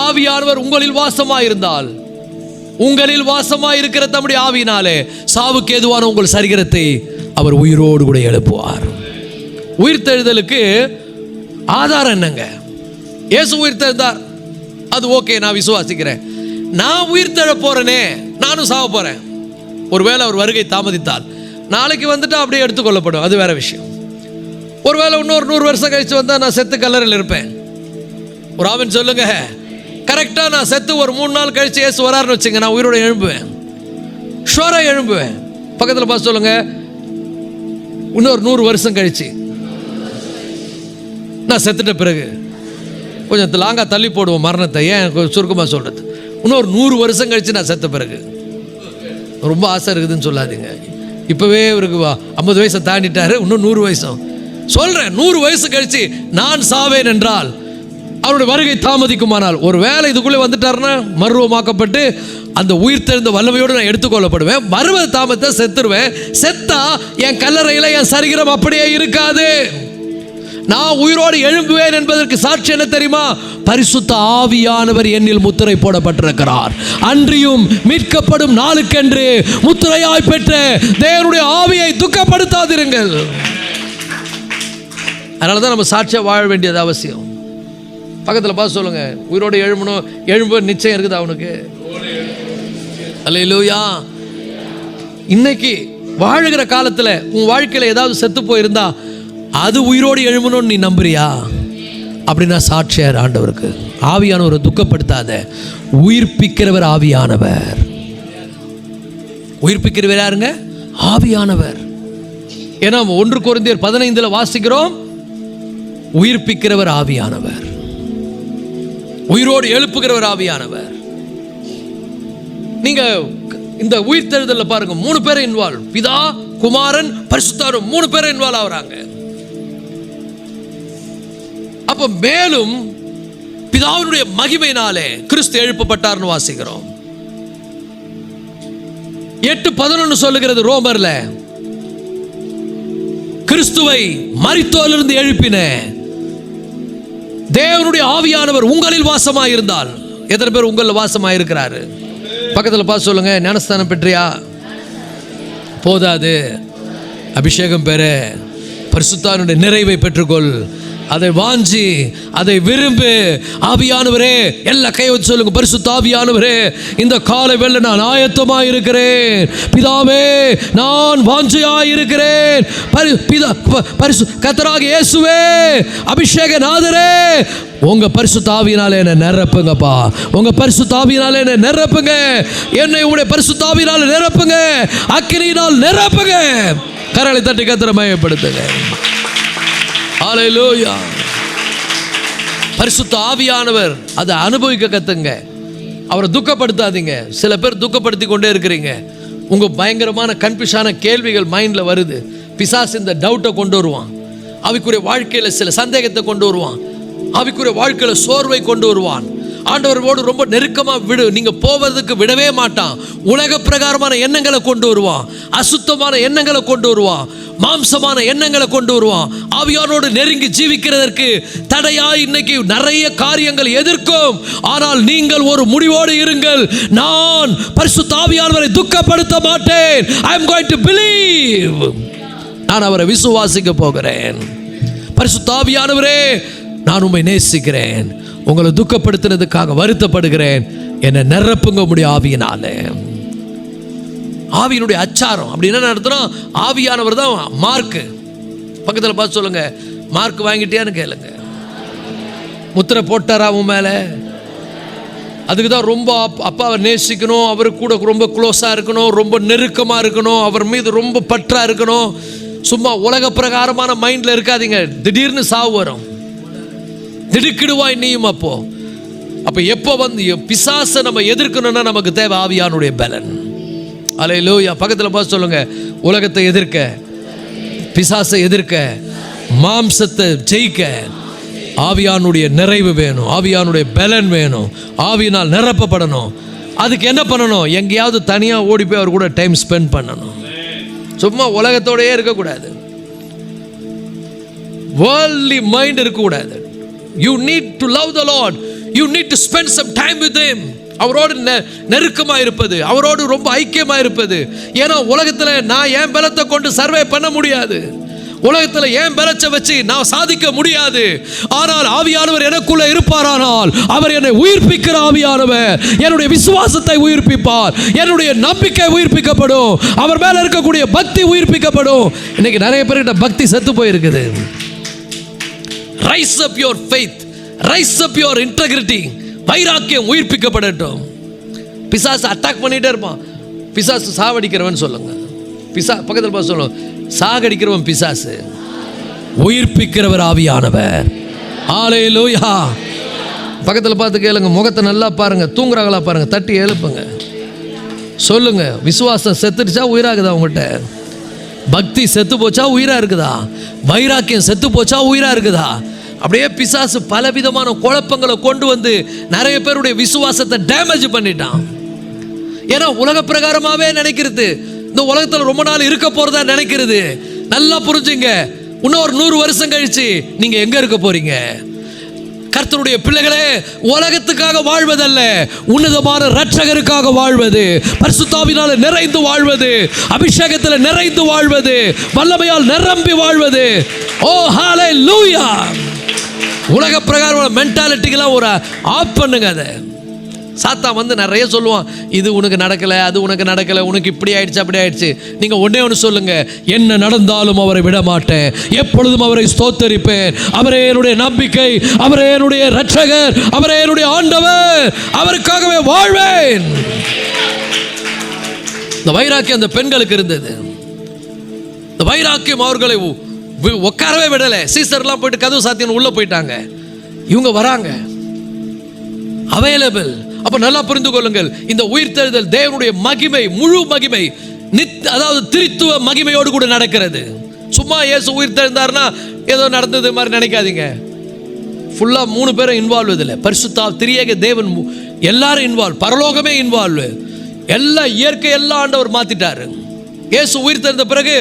Speaker 1: ஆவியானவர் உங்களில் வாசமாயிருந்தால், உங்களில் வாசமாயிருக்கிற தம்முடைய ஆவியினாலே சாவுக்கு ஏதுவான உங்கள் சரீரத்தை அவர் உயிரோடு கூட எழுப்புவார். உயிர்த்தெழுதலுக்கு ஆதாரம் என்னங்க? இயேசு உயிர்த்தெழுந்தார், அது ஓகே, நான் விசுவாசிக்கிறேன். நான் உயிர்த்தெழ போறேனே, நானும் சாவ போறேன். ஒருவேளை அவர் வருகை தாமதித்தால் நாளைக்கு வந்துட்டு அப்படியே எடுத்துக்கொள்ளப்படும், அது வேற விஷயம். ஒருவேளை இன்னொரு 100 வருஷம் கழிச்சு வந்தா நான் செத்து கல்லறையில் இருப்பேன். ஒரு ஆமென் சொல்லுங்க. கரெக்டா நான் செத்து ஒரு 3 நாள் கழிச்சு இயேசு வராருன்னு வச்சுங்க, நான் உயிரோட எழும்புவேன், ஷோரா எழும்புவேன். பக்கத்தில் பார்த்து சொல்லுங்க, இன்னொரு 100 வருஷம் கழிச்சு நான் செத்துட்ட பிறகு. கொஞ்சம் லாங்கா தள்ளி போடுவோம் மரணத்தை, ஏன் சுருக்கமாக சொல்றது. இன்னொரு 100 வருஷம் கழிச்சு நான் செத்த பிறகு. ரொம்ப ஆசை இருக்குதுன்னு சொல்லாதீங்க. இப்பவே இவருக்கு 50 வயசை தாண்டிட்டாரு, இன்னும் 100 வயசும் சொல்றேன். 100 வயசு கழிச்சு நான் சாவேன் என்றால், அவருடைய வருகை தாமதிக்குமானால், ஒரு வேளை இதுக்குள்ளே வந்துட்டாருன்னா மர்வமாக்கப்பட்டு அந்த உயிர் தெழுந்த வல்லமையோடு நான் எடுத்துக்கொள்ளப்படுவேன். வருவது தாமத்தை செத்துருவேன். செத்தா என் கல்லறையில் என் சரீரம் அப்படியே இருக்காது, நான் உயிரோடு எழும்புவேன் என்பதற்கு சாட்சி என்ன தெரியுமா? பரிசுத்த ஆவியானவர் என்னில் முத்திரை போடப்பட்டிருக்கிறார். அன்றியும் மீட்கப்படும் நாளுக்கென்று முத்திரையாய் பெற்ற தேவனுடைய ஆவியை துக்கப்படுத்தாதிருங்கள். அதனாலதான் நம்ம சாட்சியா வாழ வேண்டியது அவசியம். பக்கத்தில் பார்த்து சொல்லுங்க, உயிரோடு எழும்பணும், எழும்ப நிச்சயம் இருக்குது அவனுக்கு. அல்லேலூயா! இன்னைக்கு வாழுகிற காலத்தில் உன் வாழ்க்கையில் ஏதாவது செத்து போயிருந்தா அது உயிரோடு எழுமணும்னு நீ நம்புறியா? அப்படின்னா சாட்சியார் ஆண்டவருக்கு. ஆவியானவரை துக்கப்படுத்தாத, உயிர்ப்பிக்கிறவர் ஆவியானவர். உயிர்ப்பிக்கிறவர் யாருங்க? ஆவியானவர். ஏன்னா 1 கொரிந்தியர் 15 வாசிக்கிறோம், உயிர்ப்பிக்கிறவர் ஆவியானவர், உயிரோடு எழுப்புகிறவர் ஆவியானவர். நீங்க இந்த உயிர்த்தெழுதல்ல பாருங்க, 3 பேரை இன்வால்வ், பிதா, குமாரன், பரிசுத்தாரும் 3 பேரை இன்வால்வ் ஆகுறாங்க. அப்ப மேலும் பிதாவினுடைய மகிமையினாலே கிறிஸ்து எழுப்பப்பட்டார்னு வாசிக்கிறோம். 8:11 சொல்லுகிறது ரோமர்ல, கிறிஸ்துவை மரித்தோரிலிருந்து எழுப்பின தேவனுடைய ஆவியானவர் உங்களில் வாசமாயிருந்தால். எத்தனை பேர் உங்களில் வாசமாயிருக்கிறாரு? பக்கத்தில் பார்த்து சொல்லுங்க, ஞானஸ்தானம் பெற்றியா? போதாது, அபிஷேகம் பெற, பரிசுத்தாவினுடைய நிறைவை பெற்றுக்கொள், அதை வாஞ்சி, அதை விரும்பு. ஆவியானவரே, எல்லா கையை வச்சு சொல்லுங்க, பரிசுத்த ஆவியானவரே, இந்த காலை வேளை நான் ஆயத்தமாக இருக்கிறேன். பிதாவே, நான் வாஞ்சியாய் இருக்கிறேன். கர்த்தராகிய இயேசுவே, அபிஷேக நாதரே, உங்க பரிசுத்த ஆவியினாலே என்ன நிரப்புங்கப்பா. உங்க பரிசுத்த ஆவியினாலே என்ன நிரப்புங்க. என்னை உங்களுடைய பரிசுத்த ஆவியினாலே நிரப்புங்க. அக்கினியினால் நிரப்புங்க. கரங்களை தட்டி கர்த்தரை மகிமைப்படுத்துங்க. ஹல்லேலூயா. பரிசுத்த ஆவியானவர் அதை அனுபவிக்க கத்துங்க. அவரை துக்கப்படுத்தாதீங்க. சில பேர் துக்கப்படுத்தி கொண்டே இருக்கிறீங்க. உங்க பயங்கரமான கன்ஃபியூஷனான கேள்விகள் மைண்ட்ல வருது. பிசாசு இந்த டவுட்டை கொண்டு வருவான். அவைக்குரிய வாழ்க்கையில சில சந்தேகத்தை கொண்டு வருவான். அவைக்குரிய வாழ்க்கையில சோர்வை கொண்டு வருவான். ஆண்டவரோடு ரொம்ப நெருக்கமா நீங்க போவதற்கு விடவே மாட்டான். உலக பிரகாரமான எண்ணங்களை கொண்டு வருவான். அசுத்தமான எண்ணங்களை கொண்டு வருவான். மாம்சமான எண்ணங்களை கொண்டு வருவான். ஆவியானோடு நெருங்கி ஜீவிக்கிறதற்கு தடையா இன்னைக்கு நிறைய காரியங்கள் எதிர்க்கும். ஆனால் நீங்கள் ஒரு முடிவோடு இருங்கள். நான் பரிசுத்த ஆவியானவரை துக்கப்படுத்த மாட்டேன். I am going to believe. நான் அவரை விசுவாசிக்க போகிறேன். பரிசுத்த ஆவியானவரே, நான் உம்மை நேசிக்கிறேன். உங்களை துக்கப்படுத்தினதுக்காக வருத்தப்படுகிறேன். என்னை நிரப்புங்க உம்முடைய ஆவியினாலே. ஆவியினுடைய அச்சாரம் அப்படின்னு நடத்துறோம். ஆவியானவர் தான் மார்க். பக்கத்தில் பார்த்து சொல்லுங்க, மார்க் வாங்கிட்டியான்னு கேளுங்க. முத்திரை போட்டாரா உன் மேல? அதுக்கு தான் ரொம்ப அப்பாவை நேசிக்கணும். அவரு கூட ரொம்ப க்ளோஸாக இருக்கணும். ரொம்ப நெருக்கமாக இருக்கணும். அவர் மீது ரொம்ப பற்றா இருக்கணும். சும்மா உலக பிரகாரமான மைண்டில் இருக்காதீங்க. திடீர்னு சாவு வரும். திடுக்கிடுவாய் நீயும். அப்போ எப்போ வந்து பிசாசை நம்ம எதிர்க்கணும்னா நமக்கு தேவை ஆவியானுடைய பலன். அல்லேலூயா. பக்கத்தில் பார்த்து சொல்லுங்க, உலகத்தை எதிர்க்க, பிசாசை எதிர்க்க, மாம்சத்தை ஜெயிக்க ஆவியானுடைய நிறைவு வேணும். ஆவியானுடைய பலன் வேணும். ஆவியினால் நிரப்பப்படணும். அதுக்கு என்ன பண்ணணும்? எங்கேயாவது தனியாக ஓடி போய் அவர் கூட டைம் ஸ்பெண்ட் பண்ணணும். சும்மா உலகத்தோடயே இருக்கக்கூடாது. வேர்ல்ட்லி மைண்ட் இருக்கக்கூடாது. You need to love the Lord. You need to spend some time with Him. அவரோடு நெருக்கமாக இருப்பது, அவரோடு ரொம்ப ஐக்கியமாக இருப்பது. ஏன்னா உலகத்தில் நான் என் பலத்தை கொண்டு சர்வே பண்ண முடியாது. உலகத்தில் என் பலத்தை வச்சு நான் சாதிக்க முடியாது. ஆனால் ஆவியானவர் எனக்குள்ள இருப்பாரானால் அவர் என்னை உயிர்ப்பிக்கிற ஆவியானவர். என்னுடைய விசுவாசத்தை உயிர்ப்பிப்பார். என்னுடைய நம்பிக்கை உயிர்ப்பிக்கப்படும். அவர் மேல இருக்கக்கூடிய பக்தி உயிர்ப்பிக்கப்படும். இன்னைக்கு நிறைய பேர்கிட்ட பக்தி செத்து போயிருக்குது. Rice up your faith, rice up your integrity. வைராக்கியம் உயிர்ப்பிக்கப்படட்டும். பிசாசு அட்டாக் பண்ணிட்டே இருப்பான். பிசாசு சாவடிக்கிறவன் சொல்லுங்க. பக்கத்தில் பார்த்து சொல்லுங்க, சாகடிக்கிறவன் பிசாசு, உயிர்ப்பிக்கிறவர் ஆவியானவர். ஹல்லேலூயா. பக்கத்தில் பார்த்து கேளுங்க, முகத்தை நல்லா பாருங்க, தூங்குறாங்களா பாருங்க, தட்டி எழுப்புங்க, சொல்லுங்க. விசுவாசம் செத்துடுச்சா உயிராகுதா? உங்கள்கிட்ட பக்தி செத்து போச்சா உயிரா இருக்குதா? வைராக்கியம் செத்து போச்சா உயிரா இருக்குதா? அப்படியே பிசாசு பலவிதமான குழப்பங்களை கொண்டு வந்து நிறைய பேருடைய விசுவாசத்தை டேமேஜ் பண்ணிட்டான். ஏன்னா உலக பிரகாரமாவே நினைக்கிறது, இந்த உலகத்தில் ரொம்ப நாள் இருக்க போறதா நினைக்கிறது. நல்லா புரிஞ்சுங்க, இன்னும் ஒரு 100 வருஷம் கழிச்சு நீங்க எங்க இருக்க போறீங்க? கர்த்தருடைய பிள்ளைகளே, உலகத்துக்காக வாழ்வதல்ல, உன்னதமான இரட்சகருக்காக வாழ்வது, பரிசுத்தாவினால நிறைந்து வாழ்வது, அபிஷேகத்தில் நிறைந்து வாழ்வது, வல்லமையால் நிரம்பி வாழ்வது. ஓ ஹல்லேலூயா. உலக பிரகாரமான மென்டாலிட்டிக்கெல்லாம் ஒரு ஆஃப் பண்ணுங்க. அதை சாத்தா வந்து நிறைய சொல்லுவான், இது உனக்கு நடக்கலை, அது உனக்கு நடக்கலை, உனக்கு இப்படி ஆயிடுச்சு அப்படி ஆயிடுச்சு. நீங்கள் ஒன்றே ஒன்று சொல்லுங்க, என்ன நடந்தாலும் அவரை விட மாட்டேன், எப்பொழுதும் அவரை ஸ்தோத்தரிப்பேன். அவரே என்னுடைய நம்பிக்கை, அவரே என்னுடைய இரட்சகர், அவரே என்னுடைய ஆண்டவர், அவருக்காகவே வாழ்வேன். இந்த வைராக்கியம் அந்த பெண்களுக்கு இருந்தது. இந்த வைராக்கியம் அவர்களை உட்காரவே விடலை. சீசர்லாம் போயிட்டு கதவு சாத்தியன்னு உள்ள போயிட்டாங்க. இவங்க வராங்க, அவைலபிள். அப்ப நல்லா புரிந்து கொள்ளுங்கள், இந்த உயிர்த்தெழுதல் தேவனுடைய மகிமை, முழு மகிமை, அதாவது திரித்துவ மகிமையோடு கூட நடக்கிறது. சும்மா இயேசு உயிர்த்தெழுந்தார்னா ஏதோ நடந்தது மாதிரி நினைக்காதீங்க. ஃபுல்லாக 3 பேரும் இன்வால்வ் இதில். பரிசுத்த திரியேக தேவன் எல்லாரும் இன்வால்வ், பரலோகமே இன்வால்வ், எல்லா இயற்கை எல்லாம் ஆண்டவர் மாற்றிட்டாரு. இயேசு உயிர் தெரிந்த பிறகு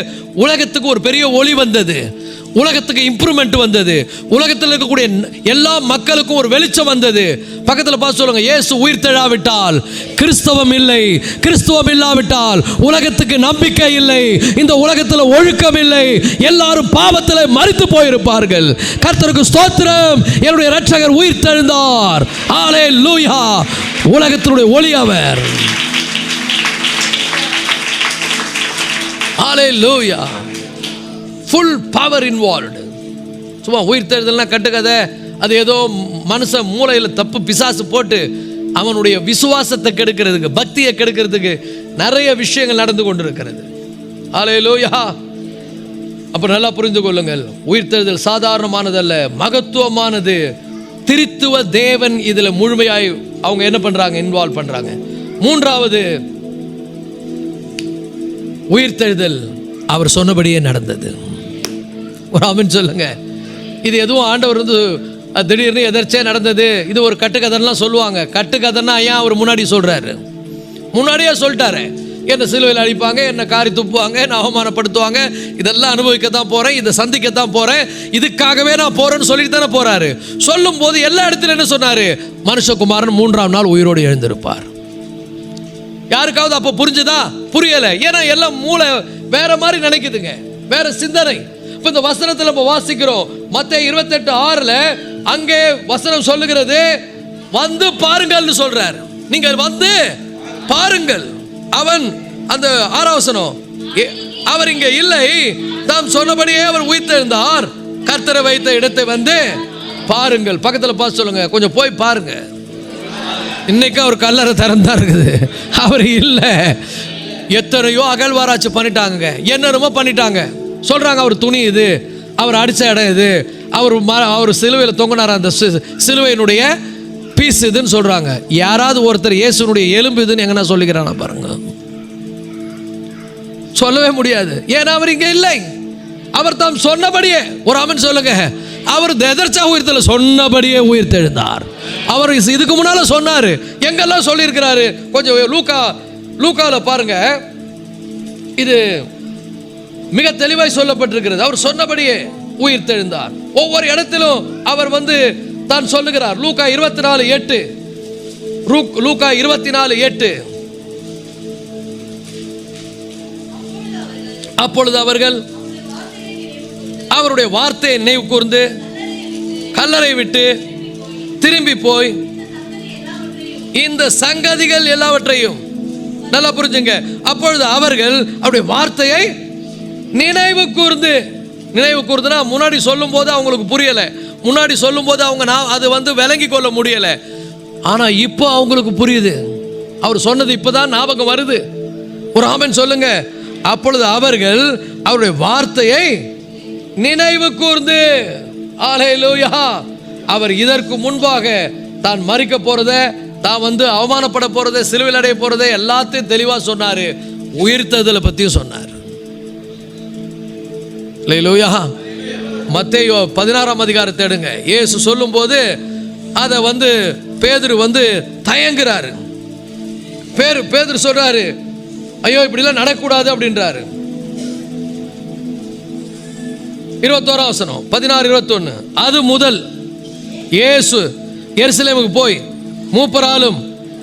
Speaker 1: உலகத்துக்கு ஒரு பெரிய ஒளி வந்தது, உலகத்துக்கு இம்ப்ரூவ்மெண்ட் வந்தது, உலகத்தில் இருக்கக்கூடிய எல்லா மக்களுக்கும் ஒரு வெளிச்சம் வந்தது. பக்கத்தில் பார்த்து சொல்லுங்க, இயேசு உயிர் தெழாவிட்டால் கிறிஸ்தவம் இல்லை, கிறிஸ்துவம் இல்லாவிட்டால் உலகத்துக்கு நம்பிக்கை இல்லை, இந்த உலகத்தில் ஒழுக்கம் இல்லை, எல்லாரும் பாவத்தில் மரித்து போயிருப்பார்கள். கர்த்தருக்கு ஸ்தோத்திரம், என்னுடைய இரட்சகர் உயிர் தெழுந்தார். ஹல்லேலூயா. உலகத்தினுடைய ஒளி அவர். ஹல்லேலூயா. Full power involved. சும்மா உயிர் தேர்தல்னா கட்டுக்கதை, அது ஏதோ மனுஷன் மூளையில் தப்பு பிசாசு போட்டு அவனுடைய விசுவாசத்தை கெடுக்கிறதுக்கு, பக்தியை கெடுக்கிறதுக்கு நிறைய விஷயங்கள் நடந்து கொண்டிருக்கிறது. ஹல்லேலூயா. அப்போ நல்லா புரிந்து கொள்ளுங்கள், உயிர் தேர்தல் சாதாரணமானதல்ல, மகத்துவமானது. திரித்துவ தேவன் இதில் முழுமையாய் அவங்க என்ன பண்ணுறாங்க, இன்வால்வ் பண்ணுறாங்க. 3வது உயிர்த்தெழுதல் அவர் சொன்னபடியே நடந்தது. ஒரு ஆமென் சொல்லுங்க. இது எதுவும் ஆண்டவர் வந்து திடீர்னு எதர்ச்சியா நடந்தது, இது ஒரு கட்டுக்கதைலாம் சொல்லுவாங்க. கட்டுக்கதைன்னா ஏன் அவர் முன்னாடி சொல்றாரு? முன்னாடியே சொல்லிட்டாரு, என்ன சிலுவையில் அடிப்பாங்க, என்ன காரி துப்புவாங்க, என்ன அவமானப்படுத்துவாங்க, இதெல்லாம் அனுபவிக்கத்தான் போறேன், இதை சந்திக்கத்தான் போறேன், இதுக்காகவே நான் போறேன்னு சொல்லிட்டு தானே போறாரு. சொல்லும் போது எல்லா இடத்துல என்ன சொன்னாரு? மனுஷகுமாரன் 3ஆம் நாள் உயிரோடு எழுந்திருப்பார். யாருக்காவது அப்போ புரிஞ்சுதா? புரியலை. ஏன்னா எல்லாம் மூளை வேற மாதிரி நினைக்குதுங்க, வேற சிந்தனை. இப்போ இந்த வசனத்தில் நம்ம வாசிக்கிறோம், மத்தேயு 28:6 அங்கே வசனம் சொல்லுகிறது, வந்து பாருங்கள்னு சொல்றார். நீங்கள் வந்து பாருங்கள். அவன் அந்த 6ஆம் வசனம், அவர் இங்கே இல்லை, தாம் சொன்னபடியே அவர் உயிர்த்தெழுந்தார், கர்த்தரை வைத்த இடத்தை வந்து பாருங்கள். பக்கத்தில் பார்த்து சொல்லுங்க, கொஞ்சம் போய் பாருங்க. இன்னைக்கு அவர் கல்லறை திறந்தா இருக்குது, அவர் இல்லை. எத்தனையோ அகழ்வாராய்ச்சி பண்ணிட்டாங்க, என்னென்னமோ பண்ணிட்டாங்க. சொல்றாங்க அவர் துணி இது, அவர் அடித்த இடம் இது, அவர் சிலுவையில் தொங்கினார், அந்த சிலுவையினுடைய பீஸ் இதுன்னு சொல்றாங்க. யாராவது ஒருத்தர் இயேசுனுடைய எலும்பு இதுன்னு எங்கன்னா சொல்லிக்கிறானா பாருங்க? சொல்லவே முடியாது. ஏன்னா அவர் இங்கே இல்லை. அவர் தாம் சொன்னபடியே, ஒரு ஆமென் சொல்லுங்க, அவர் எதர்ச்சா உயிர்த்தல, சொன்னபடியே உயிர்த்தெழுந்தார். அவர் இதுக்கு முன்னால சொன்னாரு, எங்கெல்லாம் சொல்லியிருக்கிறாரு. கொஞ்சம் லூக்கால பாருங்க, இது மிக தெளிவாய் சொல்லப்பட்டிருக்கிறது. அவர் சொன்னபடியே உயிர்த்தெழுந்தார். ஒவ்வொரு இடத்திலும் அவர் வந்து தான் சொல்லுகிறார். லூக்கா 24:8, லூக்கா 24:8, அப்பொழுது அவர்கள் அவருடைய வார்த்தையை நினைவு கூர்ந்து கல்லறை விட்டு திரும்பி போய் இந்த சங்கதிகள் எல்லாவற்றையும், நல்லா புரிஞ்சுங்க, அப்பொழுது அவர்கள் அவருடைய வார்த்தையை நினைவு கூர்ந்து, நினைவு கூர்ந்துனா முன்னாடி சொல்லும் போது அவங்களுக்கு புரியல, முன்னாடி சொல்லும் போது அவங்க அது வந்து விளங்கி கொள்ள முடியல. ஆனா இப்போ அவங்களுக்கு புரியுது. அவர் சொன்னது இப்பதான் ஞாபகம் வருது. ஒரு ஆமென் சொல்லுங்க. அப்பொழுது அவர்கள் அவருடைய வார்த்தையை நினைவு கூர்ந்து, ஹல்லேலூயா. அவர் இதற்கு முன்பாக தான் மரிக்க போறதை, தான் வந்து அவமானப்பட போறதை, சிலுவையில் அடைய போறதை எல்லாத்தையும் தெளிவா சொன்னாரு. உயிர்த்தெழுதலை பத்தியும் சொன்னார். ஹல்லேலூயா. மத்தேயு 16ஆம் அதிகாரத்தை எடுங்க. இயேசு சொல்லும் போது அதை வந்து பேதுரு வந்து தயங்குறாரு. பேதுரு சொல்றாரு, ஐயோ இப்படிலாம் நடக்கூடாது அப்படின்றாரு. 21ஆம் வசனம் 16:21, அது முதல் இயேசு எருசலேமுக்கு போய் மூப்பராலும்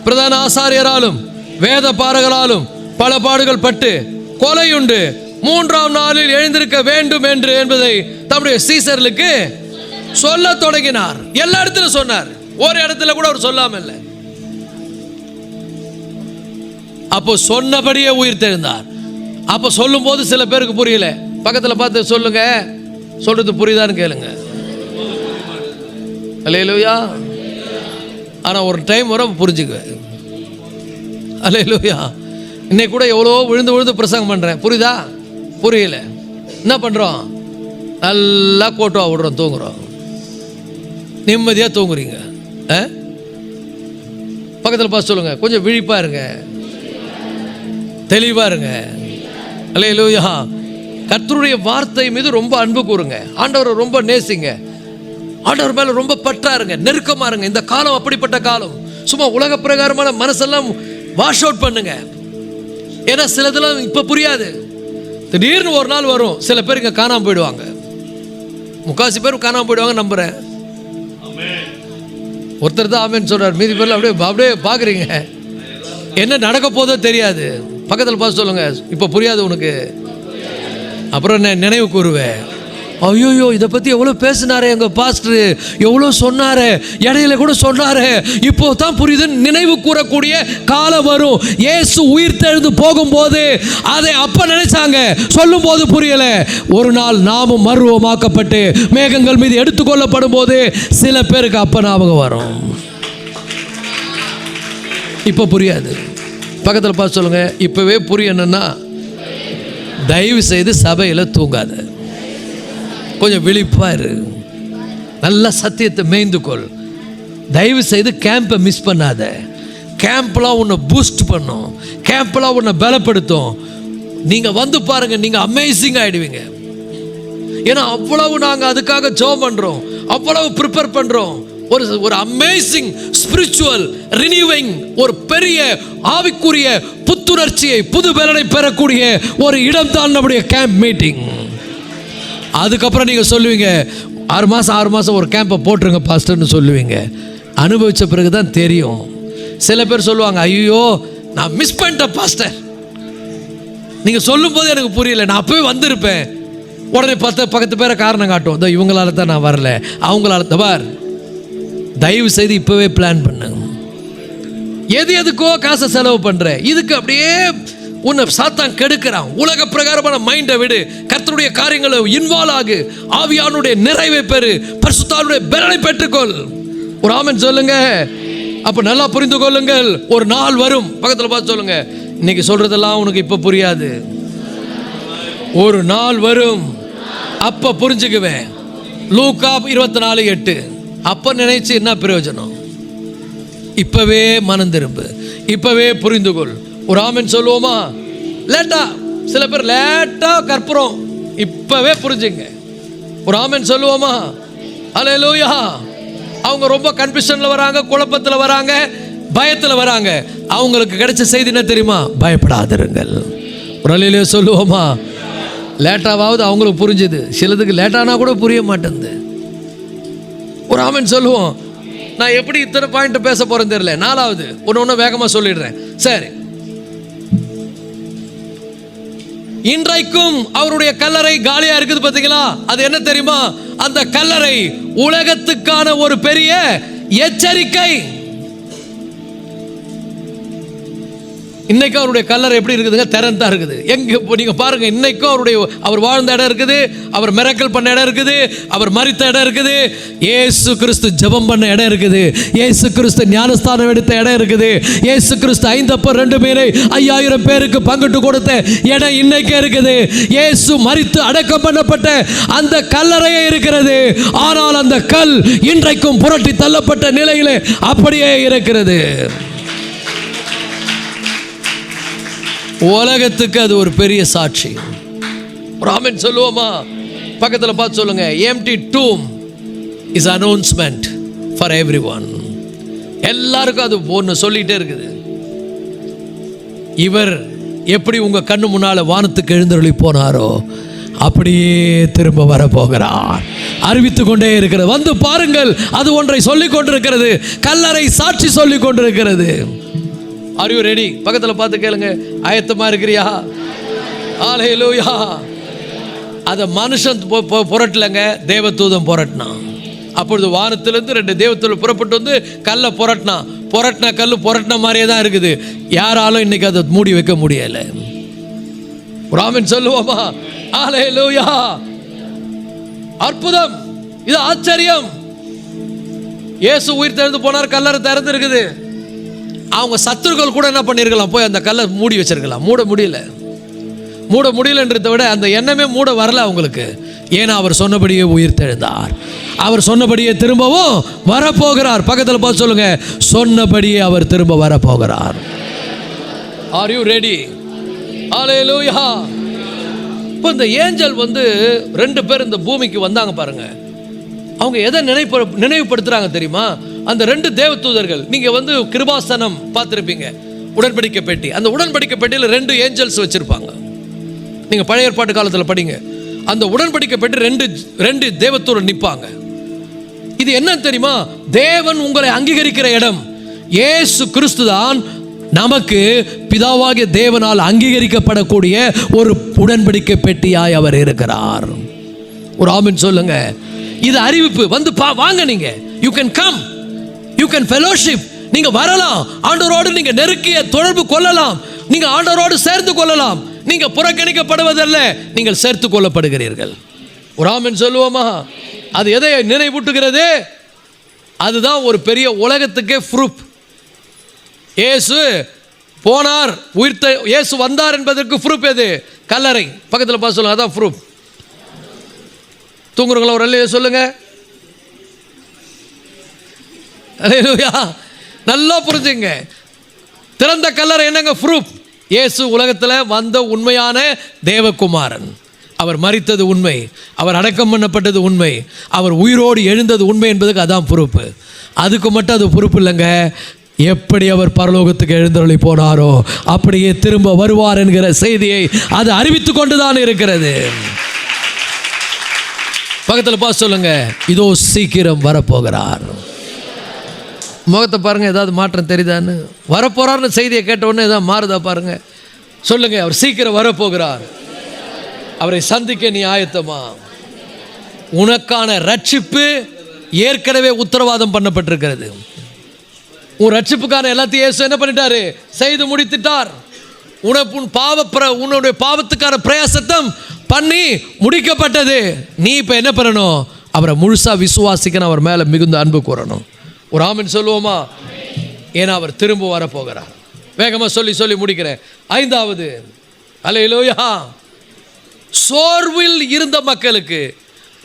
Speaker 1: பிரதான ஆசாரியராலும் வேத பாரகராலும் பல பாடுகள் பட்டு கொலையுண்டு 3ஆம் நாளில் எழுந்திருக்க வேண்டும் என்று என்பதை தம்முடைய சீசர்களுக்கு சொல்ல தொடங்கினார். எல்லா இடத்திலும் சொன்னார், ஒரு இடத்துல கூட அவர் சொல்லாம இல்லை. அப்போ சொன்னபடியே உயிர் தெழுந்தார். அப்போ சொல்லும் போது சில பேருக்கு புரியல. பக்கத்தில் பார்த்து சொல்லுங்க, சொல்றது புரியுதான்னு கேளுங்க. அல்லேலூயா. ஆனா ஒரு டைம் வர புரிஞ்சுக்குவேன். அல்லேலூயா. இன்னைக்கு கூட எவ்வளோ விழுந்து பிரசங்கம் பண்றேன், புரியுதா? புரியல. என்ன பண்றோம்? நல்லா கோட்டுவா விடுறோம், தூங்குறோம், நிம்மதியா தூங்குறீங்க. பக்கத்தில் பார்த்து சொல்லுங்க, கொஞ்சம் விழிப்பா இருங்க, தெளிவா இருங்க. அல்லேலூயா. கர்த்தருடைய வார்த்தை மீது ரொம்ப அன்பு கூறுங்க. ஆண்டவரை ரொம்ப நேசிங்க. ஆண்டவர் மேல ரொம்ப பற்றா இருங்க, நெருக்கமா இருங்க. இந்த காலம் அப்படிப்பட்ட காலம். சும்மா உலக பிரகாரமான மனசெல்லாம் வாஷ் அவுட் பண்ணுங்க. ஏன்னா சிலதெல்லாம் இப்ப புரியாது. திடீர்னு ஒரு நாள் வரும். சில பேர் இங்க காணாம போயிடுவாங்க. முக்காசி பேர் காணாம போயிடுவாங்க நம்புறேன். ஒருத்தர் தான் ஆமேன்னு சொல்றாரு. மீதி பேர்ல அப்படியே பாக்குறீங்க. என்ன நடக்க போதோ தெரியாது. பக்கத்தில் பார்த்து சொல்லுங்க, இப்ப புரியாது உனக்கு, அப்புறம் நினைவு கூறுவேன். ஐயோ இதை பத்தி எவ்வளவு பேசினாரு எங்க பாஸ்டர், எவ்வளவு சொன்னாரு, இடையில கூட சொன்னாரு, இப்போ தான் புரியுது. நினைவு கூறக்கூடிய காலம் வரும். இயேசு உயிர்த்தெழுந்து போகும்போது அதை அப்ப நினைச்சாங்க, சொல்லும் போது புரியல. ஒரு நாள் நாமும் மறுரூபமாக்கப்பட்டு மேகங்கள் மீது எடுத்துக்கொள்ளப்படும் போது சில பேருக்கு அப்ப ஞாபகம் வரும். இப்ப புரியாது. பக்கத்தில் பார்த்து சொல்லுங்க, இப்பவே புரியணும்னா தயவு செய்து சபையில் தூங்காத, கொஞ்சம் விழிப்பா இரு, நல்ல சத்தியத்தை மேய்ந்துக்கொள். தயவு செய்து கேம்பை மிஸ் பண்ணாத. கேம்ப்லாம் உன்னை பூஸ்ட் பண்ணும், கேம்ப்லாம் உன்னை பலப்படுத்தும். நீங்க வந்து பாருங்க, நீங்க அமேசிங் ஆயிடுவீங்க. ஏன்னா அவ்வளவு நாங்கள் அதுக்காக ஜெபம் பண்றோம், அவ்வளவு ப்ரிப்பேர் பண்றோம். ஒரு அமேசிங் ஸ்பிரிச்சுவல் ரினியூவிங், ஒரு பெரிய ஆவிக்குரிய புத்துணர்ச்சியை, புது பலனை பெறக்கூடிய ஒரு இடம் தான் நம்முடைய கேம்ப் மீட்டிங். அதுக்கப்புறம் நீங்க சொல்லுவீங்க, 6 மாசம் ஒரு கேம்பை போட்டுருங்க பாஸ்டர்னு சொல்லுவீங்க. அனுபவிச்ச பிறகுதான் தெரியும். சில பேர் சொல்லுவாங்க, ஐயோ நான் மிஸ் பண்ணிட்டேன் பாஸ்டர். நீங்க சொல்லும் போது எனக்கு புரியல, நான் அப்பவே வந்திருப்பேன். உடனே பக்கத்து பேரை காரணம் காட்டும், இவங்களால தான் நான் வரல, அவங்களால தான். தயவு செய்து இப்பவே பிளான் பண்ணுங்க. எதுக்கோ காசை செலவு பண்ற, இதுக்கு அப்படியே உன்னை சாத்தான் கெடுக்கிறான். உலக பிரகாரமான மைண்டை விடு, கர்த்தருடைய காரியங்களை இன்வால்வ் ஆகு, ஆவியானுடைய நிறைவை பெறு, பரிசுத்தாவினுடைய பலனை பெற்றுக்கொள். ஒரு ஆமென் சொல்லுங்க. அப்ப நல்லா புரிந்து கொள்ளுங்கள், ஒரு நாள் வரும். பக்கத்தில் பார்த்து சொல்லுங்க, இன்னைக்கு சொல்றதெல்லாம் உனக்கு இப்ப புரியாது, ஒரு நாள் வரும், அப்ப புரிஞ்சுக்குவேன். லூக்கா 24:8. அப்ப நினைச்சு என்ன பிரயோஜனம்? இப்பவே மனம் திரும்பு, இப்பவே புரிந்து கொள். ஒரு ஆமென் சொல்லுவோமா? லேட்டா, சில பேர் லேட்டா கற்புறோம், இப்பவே புரிஞ்சுங்க. ஒரு ஆமென் சொல்லுவோமா? அல்லேலூயா. அவங்க ரொம்ப கன்ஃபியூஷன்ல வராங்க, குழப்பத்தில் வராங்க, பயத்தில் வராங்க. அவங்களுக்கு கிடைச்ச செய்தி என்ன தெரியுமா? பயப்படாதிருங்கள். ஒரு அல்லேலூயா சொல்லுவோமா? லேட்டாவது அவங்களுக்கு புரிஞ்சுது, சிலதுக்கு லேட்டானா கூட புரிய மாட்டேங்குது. ஒரு ஆமென் சொல்லுவோம். நான் எப்படி இத்தனை பாயிண்ட் பேச போறேன்னு தெரியல. 4வது ஒன்று வேகமா சொல்லிடுறேன். சரி, இன்றைக்கும் அவருடைய கல்லறை காலியா இருக்குது பாத்தீங்களா? அது என்ன தெரியுமா? அந்த கல்லறை உலகத்துக்கான ஒரு பெரிய எச்சரிக்கை. இன்னைக்கும் அவருடைய கல்லறை எப்படி இருக்குதுங்க? திறந்தா இருக்குது. எங்க நீங்க பாருங்க, இன்னைக்கும் அவர் வாழ்ந்த இடம் இருக்குது, அவர் மிரக்கல் பண்ண இடம் இருக்குது, அவர் மரித்த இடம் இருக்குது, இயேசு கிறிஸ்து ஜெபம் பண்ண இடம் இருக்குது, இயேசு கிறிஸ்து ஞானஸ்தானம் எடுத்த இடம் இருக்குது, இயேசு கிறிஸ்து 5 அப்பம் 2 மீனை 5000 பேருக்கு பங்கிட்டு கொடுத்த இடம் இன்னைக்கு இருக்குது. இயேசு மரித்து அடக்கம் பண்ணப்பட்ட அந்த கல்லறையே இருக்கிறது. ஆனால் அந்த கல் இன்றைக்கும் புரட்டி தள்ளப்பட்ட நிலையிலே அப்படியே இருக்கிறது. உலகத்துக்கு அது ஒரு பெரிய சாட்சி. ஒரு ஆமென் சொல்லுவோமா? பக்கத்தில் பார்த்து சொல்லுங்க, empty tomb is announcement for everyone. எல்லாருக்கும் அது ஒன்று சொல்லிட்டே இருக்குது. இவர் எப்படி உங்க கண்ணு முன்னால வானத்துக்கு எழுந்தருளி போனாரோ அப்படியே திரும்ப வர போகிறார். அறிவித்துக் கொண்டே இருக்கிறது. வந்து பாருங்கள், அது ஒன்றை சொல்லிக் கொண்டிருக்கிறது. கல்லறை சாட்சி சொல்லிக் கொண்டிருக்கிறது. Are you ready? பக்கத்தில் பார்த்து கேளுங்க, ஆயத்தமா இருக்கிறியா? ஹல்லேலூயா. அத மனுஷன் புரட்டலங்க, தேவதூதன் புரட்டினான். அப்பொழுது வானத்திலிருந்து 2 தேவதூதர்கள் புறப்பட்டு வந்து கல்லை புரட்டின கல்லு புரட்டின மாதிரியே தான் இருக்குது. யாராலும் இன்னைக்கு அதை மூடி வைக்க முடியல. ஒரு ஆமென் சொல்லுவோமா? ஹல்லேலூயா. அற்புதம், இது ஆச்சரியம். இயேசு உயிர் தெழுந்து போனார், கல்லறை திறந்து இருக்குது. அவங்க சத்துருக்கள் கூட என்ன பண்ணிருக்கலாம்? போய் அந்த கல்லை மூடி வச்சிருக்கலாம். மூட முடியலன்றதை விட அந்த எண்ணமே மூட வரல அவங்களுக்கு. ஏன்னா அவர் சொன்னபடியே உயிர் தெழுந்தார், அவர் சொன்னபடியே திரும்பவும் வரப்போகிறார். பக்கத்தில் பார்த்து சொல்லுங்க, சொன்னபடியே அவர் திரும்ப வரப்போகிறார். Are you ready? Hallelujah. இப்போ இந்த ஏஞ்சல் 2 பேர் இந்த பூமிக்கு வந்தாங்க பாருங்க. அவங்க எதை நினைவுபடுத்துறாங்க தெரியுமா? அந்த 2 தேவதூதர்கள். நீங்க கிருபாசனம் பார்த்துருப்பீங்க, உடன்படிக்கை பெட்டி. அந்த உடன்படிக்கை பெட்டியில் 2 ஏஞ்சல்ஸ் வச்சிருப்பாங்க. நீங்க பழைய ஏற்பாட்டு காலத்தில் படிங்க. அந்த உடன்படிக்கை பெட்டி 2 தேவதூதர் நிற்பாங்க. இது என்ன தெரியுமா? தேவன் உங்களை அங்கீகரிக்கிற இடம். இயேசு கிறிஸ்து தான் நமக்கு பிதாவாகிய தேவனால் அங்கீகரிக்கப்படக்கூடிய ஒரு உடன்படிக்கை பெட்டியாய் அவர் இருக்கிறார். ஒரு ஆமென் சொல்லுங்க. இது அறிவிப்பு. வாங்க, நீங்க you can come, you can fellowship. நீங்க வரலாம், ஆண்டவரோடு நீங்க நெருங்கிய தொடர்பு கொள்ளலாம், நீங்க ஆண்டவரோடு சேர்ந்து கொள்ளலாம். நீங்க புறக்கணிக்கப்படுவதல்ல, நீங்கள் சேர்த்து கொள்ளப்படுகிறீர்கள். ஒரு ஆமென் சொல்லுவோமா? அது எதை நினைவூட்டுகிறது? அதுதான் ஒரு பெரிய உலகத்துக்கே ப்ரூஃப். இயேசு போனார், இயேசு வந்தார் என்பதற்கு ப்ரூஃப் எது? கல்லறை. பக்கத்தில் பார்த்து சொல்லுங்க, அதான் ப்ரூஃப். தூங்குறவங்கள ஒரு அல்லையா சொல்லுங்க. அல்லேலூயா. நல்லா புரிஞ்சுங்க. திறந்த கல்லறை என்னங்க? ப்ரூஃப். இயேசு உலகத்தில் வந்த உண்மையான தேவகுமாரன். அவர் மரித்தது உண்மை, அவர் அடக்கம் பண்ணப்பட்டது உண்மை, அவர் உயிரோடு எழுந்தது உண்மை என்பதுக்கு அதான் ப்ரூஃப். அதுக்கு மட்டும் அது ப்ரூஃப் இல்லைங்க. எப்படி அவர் பரலோகத்துக்கு எழுந்தருளி போனாரோ அப்படியே திரும்ப வருவார் என்கிற செய்தியை அது அறிவித்து கொண்டுதான் இருக்கிறது. பக்கத்தில் பார்த்து சொல்லுங்க, இதோ சீக்கிரம் வரப்போகிறார். முகத்தை பாருங்க, ஏதாவது மாற்றம் தெரியுதான்னு? வரப்போறார்னு செய்தியை கேட்ட உடனே ஏதாவது மாறுதா பாருங்க. சொல்லுங்க, அவர் சீக்கிரம் வரப்போகிறார். அவரை சந்திக்க நீ ஆயத்தமா? உனக்கான ரட்சிப்பு ஏற்கனவே உத்தரவாதம் பண்ணப்பட்டிருக்கிறது. உன் ரட்சிப்புக்கான எல்லாத்தையும் இயேசு என்ன பண்ணிட்டாரு? செய்து முடித்துட்டார். உன்னுடைய பாவத்துக்கான பிரயாசத்தம் பண்ணி முடிக்கப்பட்டது. நீ இப்போ என்ன பண்ணணும்? அவரை முழுசாக விசுவாசிக்கணும், அவர் மேலே மிகுந்த அன்பு கூறணும். ஒரு ஆமென் சொல்லுவோமா? ஏன்னா அவர் திரும்ப வரப்போகிறார். வேகமாக சொல்லி முடிக்கிறேன். 5வது, அல்லேலூயா. சோர்வில் இருந்த மக்களுக்கு,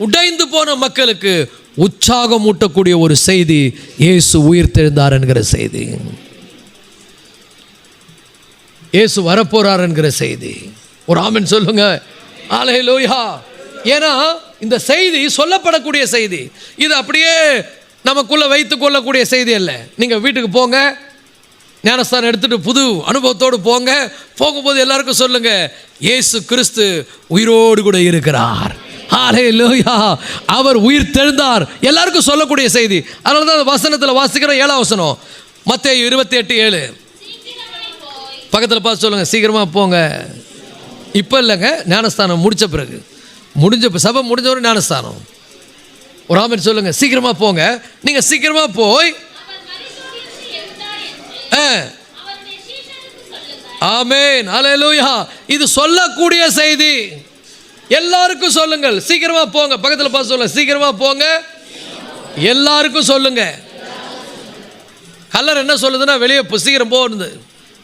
Speaker 1: உடைந்து போன மக்களுக்கு உற்சாகம் ஊட்டக்கூடிய ஒரு செய்தி, இயேசு உயிர்த்தெழுந்தார் என்கிற செய்தி, இயேசு வரப்போறார் என்கிற செய்தி. ஒரு ஆமென் சொல்லுங்க. அல்லேலூயா. ஏன்னா இந்த செய்தி சொல்லப்படக்கூடிய செய்தி. இது அப்படியே நமக்குள்ள வைத்துக் கொள்ளக்கூடிய செய்தி அல்ல. நீங்க வீட்டுக்கு போங்க, ஞானஸ்தானம் எடுத்துட்டு புது அனுபவத்தோடு போங்க. போகும்போது எல்லாருக்கும் சொல்லுங்க, இயேசு கிறிஸ்து உயிரோடு கூட இருக்கிறார். ஹல்லேலூயா. அவர் உயிர் தெழுந்தார். எல்லாருக்கும் சொல்லக்கூடிய செய்தி. அதனால தான் அந்த வசனத்தில் வாசிக்கிற 7ஆம் வசனம், மத்தேயு 28:7. பக்கத்தில் பார்த்து சொல்லுங்க, சீக்கிரமா போங்க. இப்போ இல்லைங்க, ஞானஸ்தானம் முடிச்ச பிறகு, சபை முடிஞ்சவரை ஞானஸ்தானம். ஒரு ஆமென் சொல்லுங்க. சீக்கிரமா போங்க. நீங்க சீக்கிரமா போய் ஆமென், அல்லேலூயா. இது சொல்லக்கூடிய செய்தி. எல்லாருக்கும் சொல்லுங்கள், சீக்கிரமா போங்க. பக்கத்தில் பார்த்து சொல்லுங்க, சீக்கிரமா போங்க. எல்லாருக்கும் சொல்லுங்க. கல்லர் என்ன சொல்லுதுன்னா, வெளியே சீக்கிரம் போகிறது.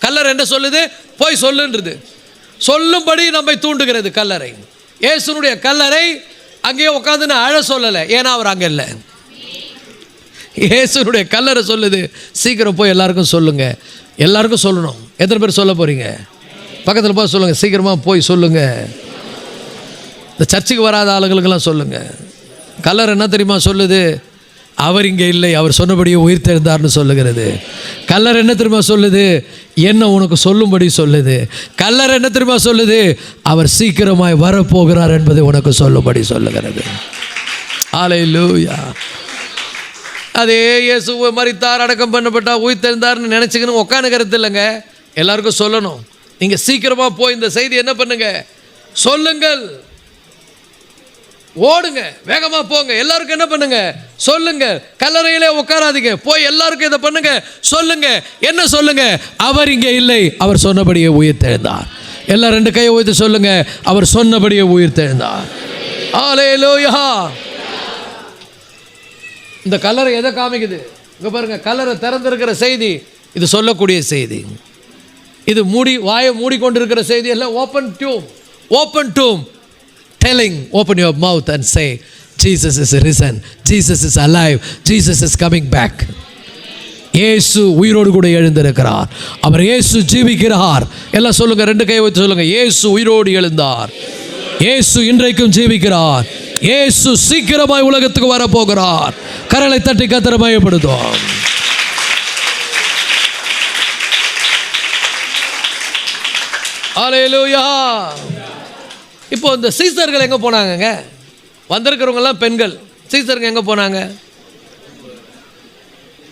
Speaker 1: கல்லர் என்ன சொல்லுது? போய் சொல்லுன்றது. சொல்லும்படி நம்மை தூண்டுகிறது கல்லறை. இயேசுனுடைய கல்லறை அங்கேயே உட்காந்து நான் அழ சொல்லலை, ஏன்னா அவர் அங்கே இல்லை. இயேசுனுடைய கல்லறை சொல்லுது, சீக்கிரம் போய் எல்லாருக்கும் சொல்லுங்க. எல்லாருக்கும் சொல்லணும். எத்தனை பேர் சொல்ல போறீங்க? பக்கத்தில் போய் சொல்லுங்க, சீக்கிரமாக போய் சொல்லுங்க. இந்த சர்ச்சுக்கு வராத ஆளுங்களுக்கெல்லாம் சொல்லுங்க. கல்லறை என்ன தெரியுமா சொல்லுது? அவர் இங்கே இல்லை, அவர் சொன்னபடியே உயிர் தெழுந்தார்னு சொல்லுகிறது. கல்லறை என்ன தெரியுமா சொல்லுது? என்ன உனக்கு சொல்லும்படி சொல்லுது. கல்லறை என்ன தெரியுமா சொல்லுது? அவர் சீக்கிரமாய் வரப்போகிறார் என்பதை உனக்கு சொல்லும்படி சொல்லுகிறது. அல்லேலூயா. அதே இயேசு மரித்தார், அடக்கம் பண்ணப்பட்டார், உயிர் தெழுந்தார்னு நினச்சிக்கணும் உட்காந்துக்கிறது இல்லைங்க. எல்லாருக்கும் சொல்லணும். நீங்கள் சீக்கிரமாக போய் இந்த செய்தி என்ன பண்ணுங்க, சொல்லுங்கள். ஓடுங்க, வேகமாக போங்க. எல்லாருக்கும் என்ன பண்ணுங்க, சொல்லுங்க. கல்லறையிலே உட்காராதீங்க, போய் எல்லாருக்கும் இதை பண்ணுங்க, சொல்லுங்க. என்ன சொல்லுங்க? அவர் இங்கே இல்லை, அவர் சொன்னபடியே உயிர் தெழுந்தார். எல்லாம் 2 கையை உயர்த்தி சொல்லுங்க, அவர் சொன்னபடியே உயிர் தெழுந்தார். அல்லேலூயா. இந்த கல்லறை எதை காமிக்குது? இங்க பாருங்க, கல்லறை திறந்திருக்கிற செய்தி. இது சொல்லக்கூடிய செய்தி. இது வாயை மூடிக்கொண்டிருக்கிற செய்தி அல்ல. Open doom, open doom. Telling, open your mouth and say, Jesus is risen, Jesus is alive, Jesus is coming back. இயேசு உயிரோடு கூட எழுந்திருக்கிறார். அவர் இயேசு ஜீவிக்கிறார். எல்லாம் சொல்லுங்க, 2 கையை வைத்து சொல்லுங்க, இயேசு உயிரோடு எழுந்தார். இயேசு இன்றைக்கும் ஜீவிக்கிறார். இயேசு சீக்கிரமாய் உலகத்துக்கு வர போகிறார். கரங்களை தட்டி கர்த்தரை மகிமைப்படுத்துவோம். ஹல்லேலூயா. இப்போ இந்த சீசர்கள் எங்கே போனாங்கங்க? வந்திருக்கிறவங்கெல்லாம் பெண்கள். சீசர்கள் எங்கே போனாங்க?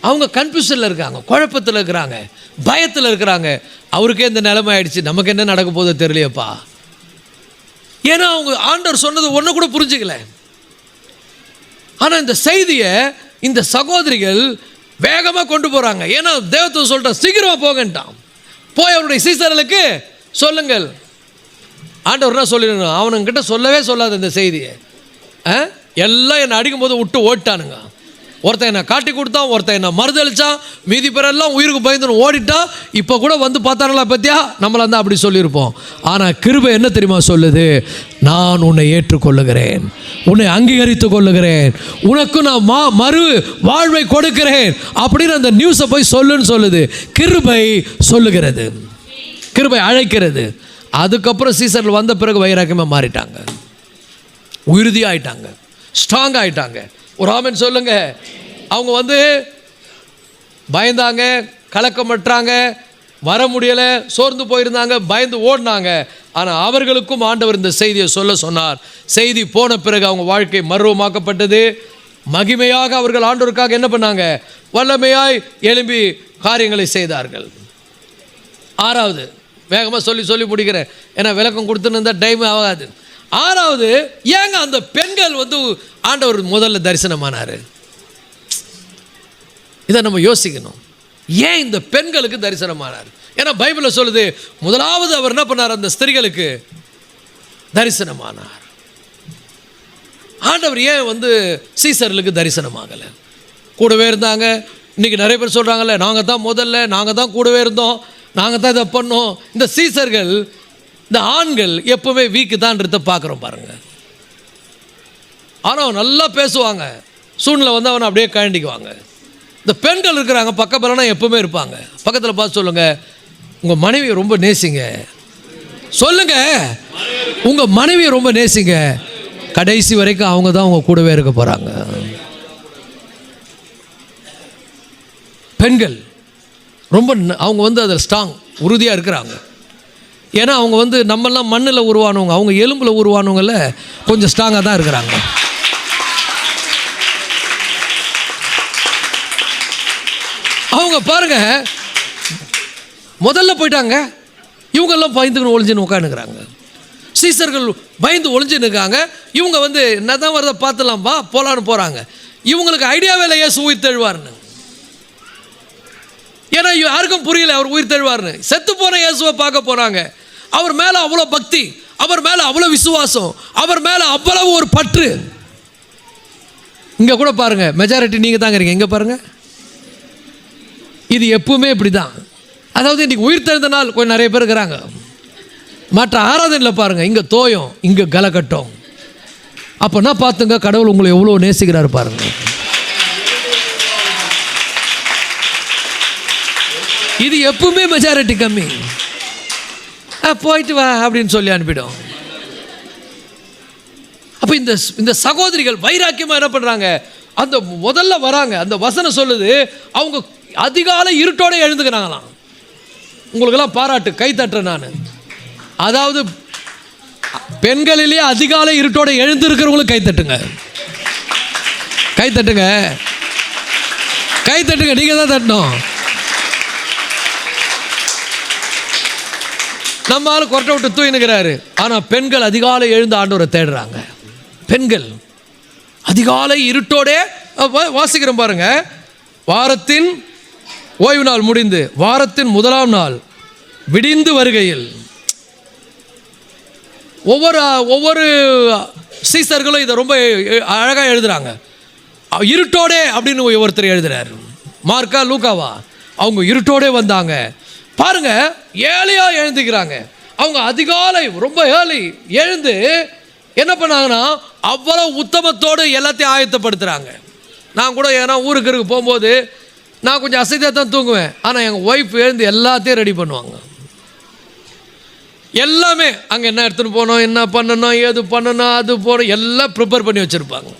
Speaker 1: அவங்க கன்ஃபியூஷனில் இருக்காங்க, குழப்பத்தில் இருக்கிறாங்க, பயத்தில் இருக்கிறாங்க. அவருக்கே இந்த நிலைமை ஆயிடுச்சு, நமக்கு என்ன நடக்க போதோ தெரியலையப்பா. ஏன்னா அவங்க ஆண்டவர் சொன்னது ஒன்று கூட புரிஞ்சுக்கல. ஆனால் இந்த செய்தியை இந்த சகோதரிகள் வேகமாக கொண்டு போகிறாங்க. ஏன்னா தேவதூதன் சொல்லிட்டான், சீக்கிரமாக போகன்ட்டான். போய் அவருடைய சீசர்களுக்கு சொல்லுங்கள். ஆண்டவர்னா சொல்லிடணும். அவனுங்கிட்ட சொல்லவே சொல்லாது இந்த செய்தியை. எல்லாம் என்னை அடிக்கும்போது விட்டு ஓட்டானுங்க. ஒருத்தன் என்னை காட்டி கொடுத்தான், ஒருத்தன் என்னை மறுதளிச்சான், மீதி பேரெல்லாம் உயிருக்கு பயந்துன்னு ஓடிட்டான். இப்போ கூட வந்து பார்த்தாங்களா பற்றியா, நம்மளை தான் அப்படி சொல்லியிருப்போம். ஆனால் கிருபை என்ன தெரியுமா சொல்லுது? நான் உன்னை ஏற்றுக்கொள்ளுகிறேன், உன்னை அங்கீகரித்து கொள்ளுகிறேன், உனக்கு நான் மறு வாழ்வை கொடுக்கிறேன் அப்படின்னு அந்த நியூஸை போய் சொல்லுன்னு சொல்லுது. கிருபை சொல்லுகிறது, கிருபை அழைக்கிறது. அதுக்கப்புறம் சீசர்கள் வந்த பிறகு வைராக்கியமாக மாறிட்டாங்க, உறுதியாயிட்டாங்க, ஸ்ட்ராங் ஆகிட்டாங்க. ஒரு ஆமென் சொல்லுங்க. அவங்க வந்து பயந்தாங்க, கலக்கமற்றாங்க, வர முடியலை, சோர்ந்து போயிருந்தாங்க, பயந்து ஓடினாங்க. ஆனால் அவர்களுக்கும் ஆண்டவர் இந்த செய்தியை சொல்ல சொன்னார். செய்தி போன பிறகு அவங்க வாழ்க்கை மர்வமாக்கப்பட்டது. மகிமையாக அவர்கள் ஆண்டவருக்காக என்ன பண்ணாங்க? வல்லமையாய் எழும்பி காரியங்களை செய்தார்கள். ஆறாவது, வேகமாக சொல்லி முடிக்கிறேன், ஏன்னா விளக்கம் கொடுத்துன்னு இருந்தால் டைம் ஆகாது. ஆறாவது, ஏங்க அந்த பெண்கள் வந்து ஆண்டவர் முதல்ல தரிசனமானார்? இதை நம்ம யோசிக்கணும். ஏன் இந்த பெண்களுக்கு தரிசனமானார்? ஏன்னா பைபிளில் சொல்லுது, முதலாவது அவர் என்ன பண்ணார்? அந்த ஸ்திரீகளுக்கு தரிசனமானார். ஆண்டவர் ஏன் வந்து சீசர்களுக்கு தரிசனமாகலை? கூடவே இருந்தாங்க. இன்றைக்கி நிறைய பேர் சொல்கிறாங்கல்ல, நாங்கள் தான் முதல்ல, நாங்கள் தான் கூடவே இருந்தோம், நாங்கள் தான் இதை பண்ணோம். இந்த சீசர்கள், இந்த ஆண்கள் எப்பவுமே வீக்கு தான்றத பார்க்குறோம் பாருங்கள். ஆனால் நல்லா பேசுவாங்க, சூழ்நிலை வந்து அவனை அப்படியே கழண்டிக்குவாங்க. இந்த பெண்கள் இருக்கிறாங்க, பக்கபலனா எப்பவுமே இருப்பாங்க. பக்கத்தில் பார்த்து சொல்லுங்கள், உங்கள் மனைவியை ரொம்ப நேசிங்க. சொல்லுங்க, உங்கள் மனைவியை ரொம்ப நேசிங்க. கடைசி வரைக்கும் அவங்க தான் உங்கள் கூடவே இருக்க போகிறாங்க. பெண்கள் ரொம்ப அவங்க வந்து அதில் ஸ்ட்ராங், உறுதியாக இருக்கிறாங்க. ஏன்னா அவங்க வந்து நம்மெல்லாம் மண்ணில் உருவானவங்க, அவங்க எலும்பில் உருவானவங்கள கொஞ்சம் ஸ்ட்ராங்காக தான் இருக்கிறாங்க. அவங்க பாருங்க, முதல்ல போயிட்டாங்க, இவங்கெல்லாம் பயந்துக்கணும் ஒளிஞ்சுன்னு உட்காந்துக்கிறாங்க. சீசர்கள் பயந்து ஒளிஞ்சுன்னு இருக்காங்க. இவங்க வந்து என்ன தான் வரதை பார்த்துலாம் வா போகலான்னு போகிறாங்க. இவங்களுக்கு ஐடியாவே இல்லை இயேசு உயிர் தெழுவார்னு. ஏன்னா யாருக்கும் புரியல அவர் உயிர் தெழுவார்னு. செத்து போன இயேசுவை பார்க்க போகிறாங்க. அவர் மேலே அவ்வளோ பக்தி, அவர் மேலே அவ்வளோ விசுவாசம், அவர் மேலே அவ்வளவு ஒரு பற்று. இங்கே கூட பாருங்க, மெஜாரிட்டி நீங்கள் தாங்க இருக்கீங்க. இங்கே பாருங்க, இது எப்பவுமே இப்படி தான். அதாவது இன்றைக்கி உயிர் தெழுந்த நாள் கொஞ்சம் நிறைய பேர் இருக்கிறாங்க. மற்ற ஆராதனையில் பாருங்கள், இங்கே தோயம், இங்கே கலக்கட்டும். அப்போனா பார்த்துங்க, கடவுள் உங்களை எவ்வளோ நேசிக்கிறாரு பாருங்க. இது எப்பவுமே மெஜாரிட்டி கம்மி. போயிட்டு வா அப்படின்னு சொல்லி அனுப்பிடும். அப்போ இந்த சகோதரிகள் வைராக்கியமாக என்ன பண்ணுறாங்க? அந்த முதல்ல வராங்க. அந்த வசனம் சொல்லுது, அவங்க அதிகாலை இருட்டோட எழுந்துக்கிறாங்களாம். உங்களுக்கெல்லாம் பாராட்டு, கை தட்டுறேன் நான். அதாவது பெண்களிலேயே அதிகாலை இருட்டோட எழுந்திருக்கிறவங்களுக்கு கை தட்டுங்க, கை தட்டுங்க, கை தட்டுங்க. நீங்கள் தான் தட்டணும். நம்ம ஆள் கொரட்டை விட்டு தூங்கினுக்கிறாரு. ஆனால் பெண்கள் அதிகாலை எழுந்து ஆண்டவரை தேடுறாங்க. பெண்கள் அதிகாலை இருட்டோடே வாசிக்கிறோம் பாருங்க. வாரத்தின் ஓய்வு நாள் முடிந்து வாரத்தின் முதலாம் நாள் விடிந்து வருகையில், ஒவ்வொரு சீசர்களும் இதை ரொம்ப அழகாக எழுதுறாங்க. இருட்டோடே அப்படின்னு ஒருத்தர் எழுதுறாரு. மார்க்கா லூக்காவா? அவங்க இருட்டோடே வந்தாங்க பாருங்க. ஏழையா எழுந்துக்கிறாங்க. அவங்க அதிகாலை ரொம்ப ஏழை எழுந்து என்ன பண்ணாங்கன்னா, அவ்வளவு உத்தமத்தோடு எல்லாத்தையும் ஆயத்தப்படுத்துகிறாங்க. நான் கூட ஏன்னா ஊருக்கு போகும்போது நான் கொஞ்சம் அசதியாக தான் தூங்குவேன். ஆனால் எங்கள் ஒய்ஃப் எழுந்து எல்லாத்தையும் ரெடி பண்ணுவாங்க. எல்லாமே அங்கே என்ன எடுத்துன்னு போகணும், என்ன பண்ணணும், ஏது பண்ணணும், அது போகணும், எல்லாம் ப்ரிப்பேர் பண்ணி வச்சுருப்பாங்க.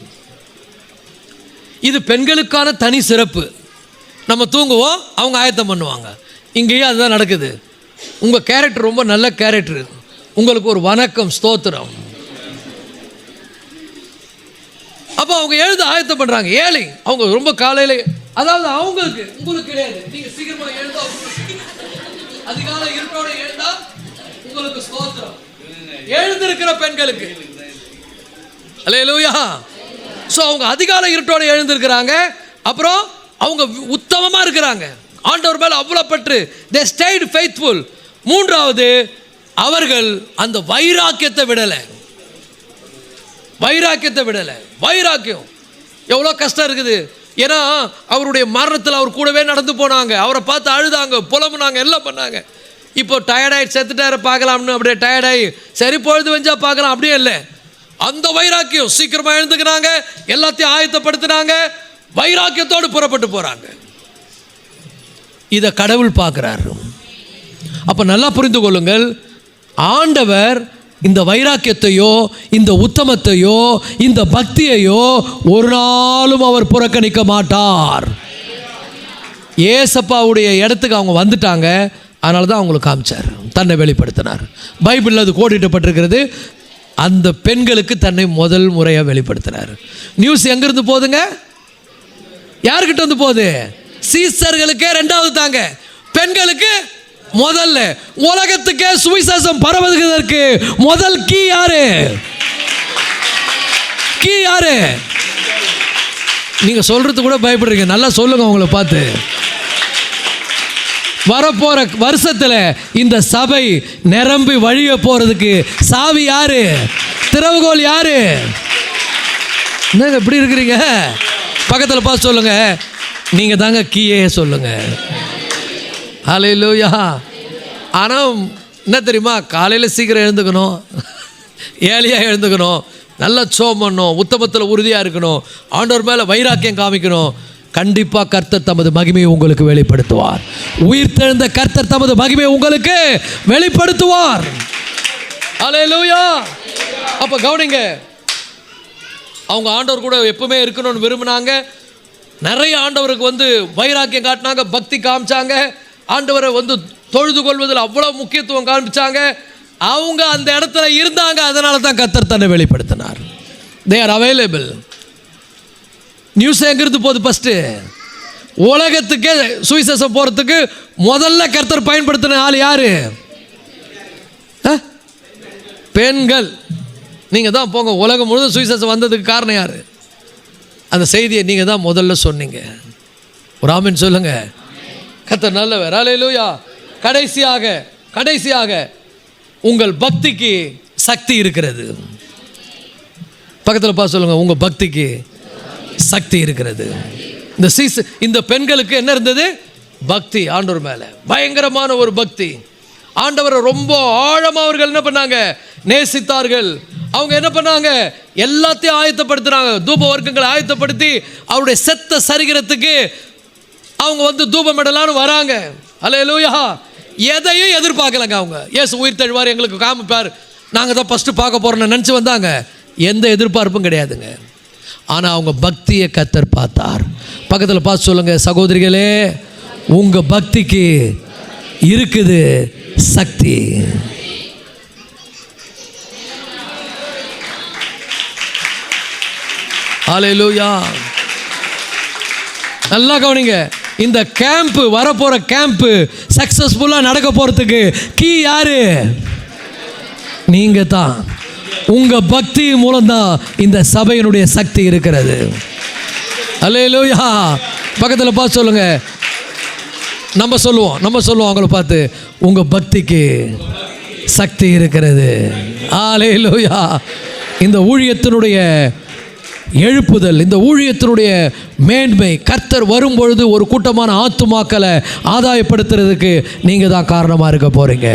Speaker 1: இது பெண்களுக்கான தனி சிறப்பு. நம்ம தூங்குவோம், அவங்க ஆயத்தம் பண்ணுவாங்க. இங்கேயும் அதுதான் நடக்குது. உங்கள் கேரக்டர் ரொம்ப நல்ல கேரக்டர், உங்களுக்கு ஒரு வணக்கம், ஸ்தோத்திரம். அப்போ அவங்க எழுத ஆயத்தம் பண்ணுறாங்க. ஏழை அவங்க ரொம்ப காலையில், அதாவது அவங்களுக்கு, உங்களுக்கு கிடையாது. நீங்கள் சீக்கிரமாக எழுந்தா, அதிகாலை இருட்டோட எழுந்தா உங்களுக்கு ஸ்தோத்திரம். எழுந்திருக்கிற பெண்களுக்கு அல்லேலூயா. ஸோ அவங்க அதிகாலை இருட்டோட எழுந்திருக்கிறாங்க. அப்புறம் அவங்க உத்தமமாக இருக்கிறாங்க, ஆண்டவர் மேலே அவ்வளோ பற்று. தே ஸ்டேய்ட் ஃபெய்த்ஃபுல். மூன்றாவது, அவர்கள் அந்த வைராக்கியத்தை விடலை. வைராக்கியம் எவ்வளோ கஷ்டம் இருக்குது. ஏன்னா அவருடைய மரணத்தில் அவர் கூடவே நடந்து போனாங்க, அவரை பார்த்து அழுதாங்க, புலம்புனாங்க, எல்லாம் பண்ணாங்க. இப்போ டயர்டாகி செத்துட்டார பார்க்கலாம்னு அப்படியே டயர்டாகி சரி பொழுது வெஞ்சா பார்க்கலாம் அப்படியே இல்லை. அந்த வைராக்கியம், சீக்கிரமாக எழுந்துக்கிறாங்க, எல்லாத்தையும் ஆயத்தப்படுத்தினாங்க, வைராக்கியத்தோடு புறப்பட்டு போகிறாங்க. இதை கடவுள் பார்க்குறாரு. அப்போ நல்லா புரிந்து கொள்ளுங்கள், ஆண்டவர் இந்த வைராக்கியத்தையோ, இந்த உத்தமத்தையோ, இந்த பக்தியையோ ஒரு நாளும் அவர் புறக்கணிக்க மாட்டார். ஏசப்பாவுடைய இடத்துக்கு அவங்க வந்துட்டாங்க, அதனால தான் அவங்களுக்கு காமிச்சார், தன்னை வெளிப்படுத்தினார். பைபிளில் அது கோடிட்டப்பட்டிருக்கிறது. அந்த பெண்களுக்கு தன்னை முதல் முறையாக வெளிப்படுத்தினார். நியூஸ் எங்கேருந்து போகுதுங்க? யாருக்கிட்ட வந்து போகுது? சீசர்களுக்கே ரெண்டாவது தாங்க, பெண்களுக்கு முதல்ல. உலகத்துக்கே சுவிசேஷம் பரவுவதற்கு முதல் கீ யாரு? நீங்க சொல்றது கூட பயப்படுறீங்க, நல்லா சொல்லுங்க உங்களை பார்த்து. வரப்போற வருஷத்துல இந்த சபை நிரம்பி வழிய போறதுக்கு சாவி யாரு? திறவுகோல் யாரு? என்னங்க இப்படி இருக்கிறீங்க? பக்கத்துல பார்த்து சொல்லுங்க, நீங்க தாங்க கீயே சொல்லுங்க. ஹல்லேலூயா. ஆனால் என்ன தெரியுமா, காலையில் சீக்கிரம் எழுந்துக்கணும், ஏழையாக எழுந்துக்கணும், நல்லா சோம் பண்ணணும், உத்தமத்தில் உறுதியாக இருக்கணும், ஆண்டவர் மேலே வைராக்கியம் காமிக்கணும். கண்டிப்பாக கர்த்தர் தமது மகிமையை உங்களுக்கு வெளிப்படுத்துவார். உயிர்த்தெழுந்த கர்த்தர் தமது மகிமையை உங்களுக்கு வெளிப்படுத்துவார். ஹல்லேலூயா. அப்போ கவனிங்க, அவங்க ஆண்டவர் கூட எப்பவுமே இருக்கணும்னு விரும்பினாங்க. நிறைய ஆண்டவருக்கு வந்து வைராக்கியம் காட்டினாங்க, பக்தி காமிச்சாங்க, ஆண்டவரை வந்து தொழுது கொள்வதில் அவ்வளோ முக்கியத்துவம் காமிச்சாங்க. அவங்க அந்த இடத்துல இருந்தாங்க, அதனால தான் கர்த்தர் தன்னை வெளிப்படுத்தினார். They are available. நியூஸ் எங்கிருந்து போகுது? ஃபஸ்ட்டு உலகத்துக்கே சுவிசேஷம் போகிறதுக்கு முதல்ல கர்த்தர் பயன்படுத்தின ஆள் யாரு? பெண்கள். நீங்கள் தான் போங்க, உலகம் முழுவதும் சுவிசேஷம் வந்ததுக்கு காரணம் யார்? அந்த செய்தியை நீங்கள் தான் முதல்ல சொன்னீங்க. ஒரு ஆமென் சொல்லுங்க. கர்த்தர் நல்லவர். ஹல்லேலூயா. கடைசியாக உங்கள் பக்திக்கு சக்தி இருக்கிறது. பக்கத்தில் பார்த்து சொல்லுங்க, உங்கள் பக்திக்கு சக்தி இருக்கிறது. இந்த பெண்களுக்கு என்ன இருந்தது? பக்தி. ஆண்டவர் மேலே பயங்கரமான ஒரு பக்தி. ஆண்டவரை ரொம்ப ஆழமாக அவர்கள் என்ன பண்ணாங்க? நேசித்தார்கள். அவங்க என்ன பண்ணாங்க? எல்லாத்தையும் ஆயத்தப்படுத்துறாங்க, தூப வர்க்கங்களை ஆயத்தப்படுத்தி அவருடைய செத்த சரீரத்துக்கு அவங்க வந்து தூபமிடலான்னு வராங்க. ஹல்லேலூயா. எதையும் எதிர்பார்க்கலங்க அவங்க. இயேசு உயிர் தழுவார், எங்களுக்கு காமிப்பார், நாங்கள் தான் ஃபஸ்ட்டு பார்க்க போகிறோன்னு நினச்சி வந்தாங்க. எந்த எதிர்பார்ப்பும் கிடையாதுங்க. ஆனால் அவங்க பக்தியை கர்த்தர் பார்த்தார். பக்கத்தில் பார்த்து சொல்லுங்க, சகோதரிகளே, உங்கள் பக்திக்கு இருக்குது சக்தி. ஹல்லேலூயா. நல்லா கவனிங்க, இந்த கேம்ப், வரப்போற கேம்ப் சக்சஸ்ஃபுல்லாக நடக்க போறதுக்கு கீ யாரு? நீங்க தான். உங்க பக்தி மூலம்தான் இந்த சபையினுடைய சக்தி இருக்கிறது. ஹல்லேலூயா. பக்கத்தில் பார்த்து சொல்லுங்க, நம்ம சொல்லுவோம் அவங்கள பார்த்து, உங்க பக்திக்கு சக்தி இருக்கிறது. ஹல்லேலூயா. இந்த ஊழியத்தினுடைய எழுப்புதல், இந்த ஊழியத்தினுடைய மேன்மை, கர்த்தர் வரும்பொழுது ஒரு கூட்டமான ஆத்துமாக்களை ஆதாயப்படுத்துறதுக்கு நீங்க தான் காரணமா இருக்க போறீங்க.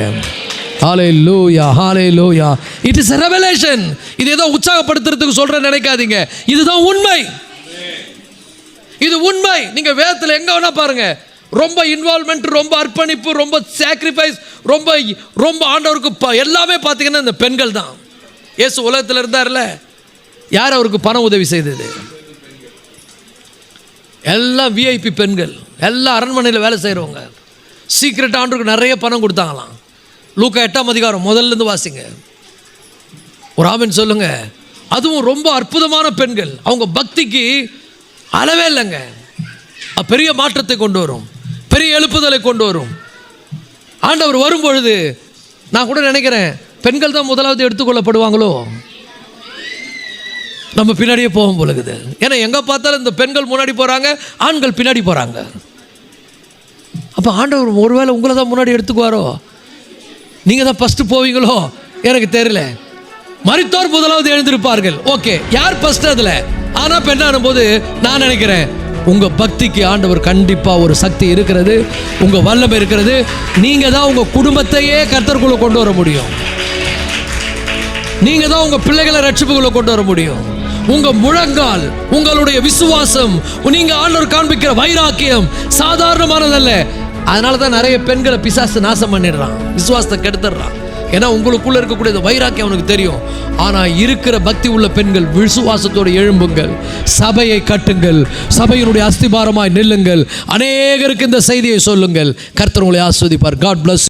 Speaker 1: ஹல்லேலூயா, ஹல்லேலூயா. It is a revelation. இது ஏதோ உற்சாகப்படுத்துறதுக்கு சொல்ற நினைக்காதீங்க, இதுதான் உண்மை. இது உண்மை. நீங்க வேதத்தில் எங்க வேணா பாருங்க, ரொம்ப இன்வால்மெண்ட், ரொம்ப அர்ப்பணிப்பு, ரொம்ப சாக்ரிஃபைஸ், ரொம்ப ரொம்ப ஆண்டவருக்கு எல்லாமே பார்த்தீங்கன்னா இந்த பெண்கள் தான். இயேசு உலகத்தில் இருந்தார்ல, யார் அவருக்கு பண உதவி செய்தது? எல்லாம் விஐபி பெண்கள், எல்லாம் அரண்மனையில் வேலை செய்கிறவங்க. சீக்கிரட் ஆண்டவருக்கு நிறைய பணம் கொடுத்தாங்களாம். லூக்கா 8ஆம் அதிகாரம் முதல்லேருந்து வாசிங்க. ஒரு ஆமென் சொல்லுங்க. அதுவும் ரொம்ப அற்புதமான பெண்கள். அவங்க பக்திக்கு அளவே இல்லைங்க. பெரிய மாற்றத்தை கொண்டு வரும், பெரிய எழுப்புதலை கொண்டு வரும். ஆண்டவர் வரும்பொழுது நான் கூட நினைக்கிறேன், பெண்கள் தான் முதலாவது எடுத்துக்கொள்ளப்படுவாங்களோ. நம்ம பின்னாடியே போகும் பொழுது, ஏன்னா எங்கே பார்த்தாலும் இந்த பெண்கள் முன்னாடி போகிறாங்க, ஆண்கள் பின்னாடி போகிறாங்க. அப்போ ஆண்டவர் ஒருவேளை உங்களை தான் முன்னாடி எடுத்துக்குவாரோ, நீங்கள் தான் ஃபஸ்ட்டு போவீங்களோ எனக்கு தெரியல. மரித்தோர் முதலாவது எழுந்திருப்பார்கள். ஓகே, யார் ஃபஸ்ட்டு அதில்? ஆனால் பெண்ணானும் போது நான் நினைக்கிறேன், உங்கள் பக்திக்கு ஆண்டவர் கண்டிப்பாக ஒரு சக்தி இருக்கிறது, உங்கள் வல்லமை இருக்கிறது. நீங்கள் தான் உங்கள் குடும்பத்தையே கர்த்தருக்குள்ளே கொண்டு வர முடியும். நீங்கள் தான் உங்கள் பிள்ளைகளை ரட்சிப்புக்குள்ளே கொண்டு வர முடியும். உங்கள் முழங்கால், உங்களுடைய விசுவாசம், நீங்கள் ஆண்டவர் காண்பிக்கிற வைராக்கியம் சாதாரணமானதல்ல. அதனால தான் நிறைய பெண்களை பிசாசு நாசம் பண்ணிடுறான், விசுவாசத்தை கெடுத்துடுறான். ஏன்னா உங்களுக்குள்ள இருக்கக்கூடிய இந்த வைராக்கியம் அவனுக்கு தெரியும். ஆனால் இருக்கிற பக்தி உள்ள பெண்கள் விசுவாசத்தோடு எழும்புங்கள், சபையை கட்டுங்கள், சபையினுடைய அஸ்திபாரமாய் நில்லுங்கள், அநேகருக்கு இந்த செய்தியை சொல்லுங்கள். கர்த்தர் உங்களை ஆஸ்வதிப்பார். God plus.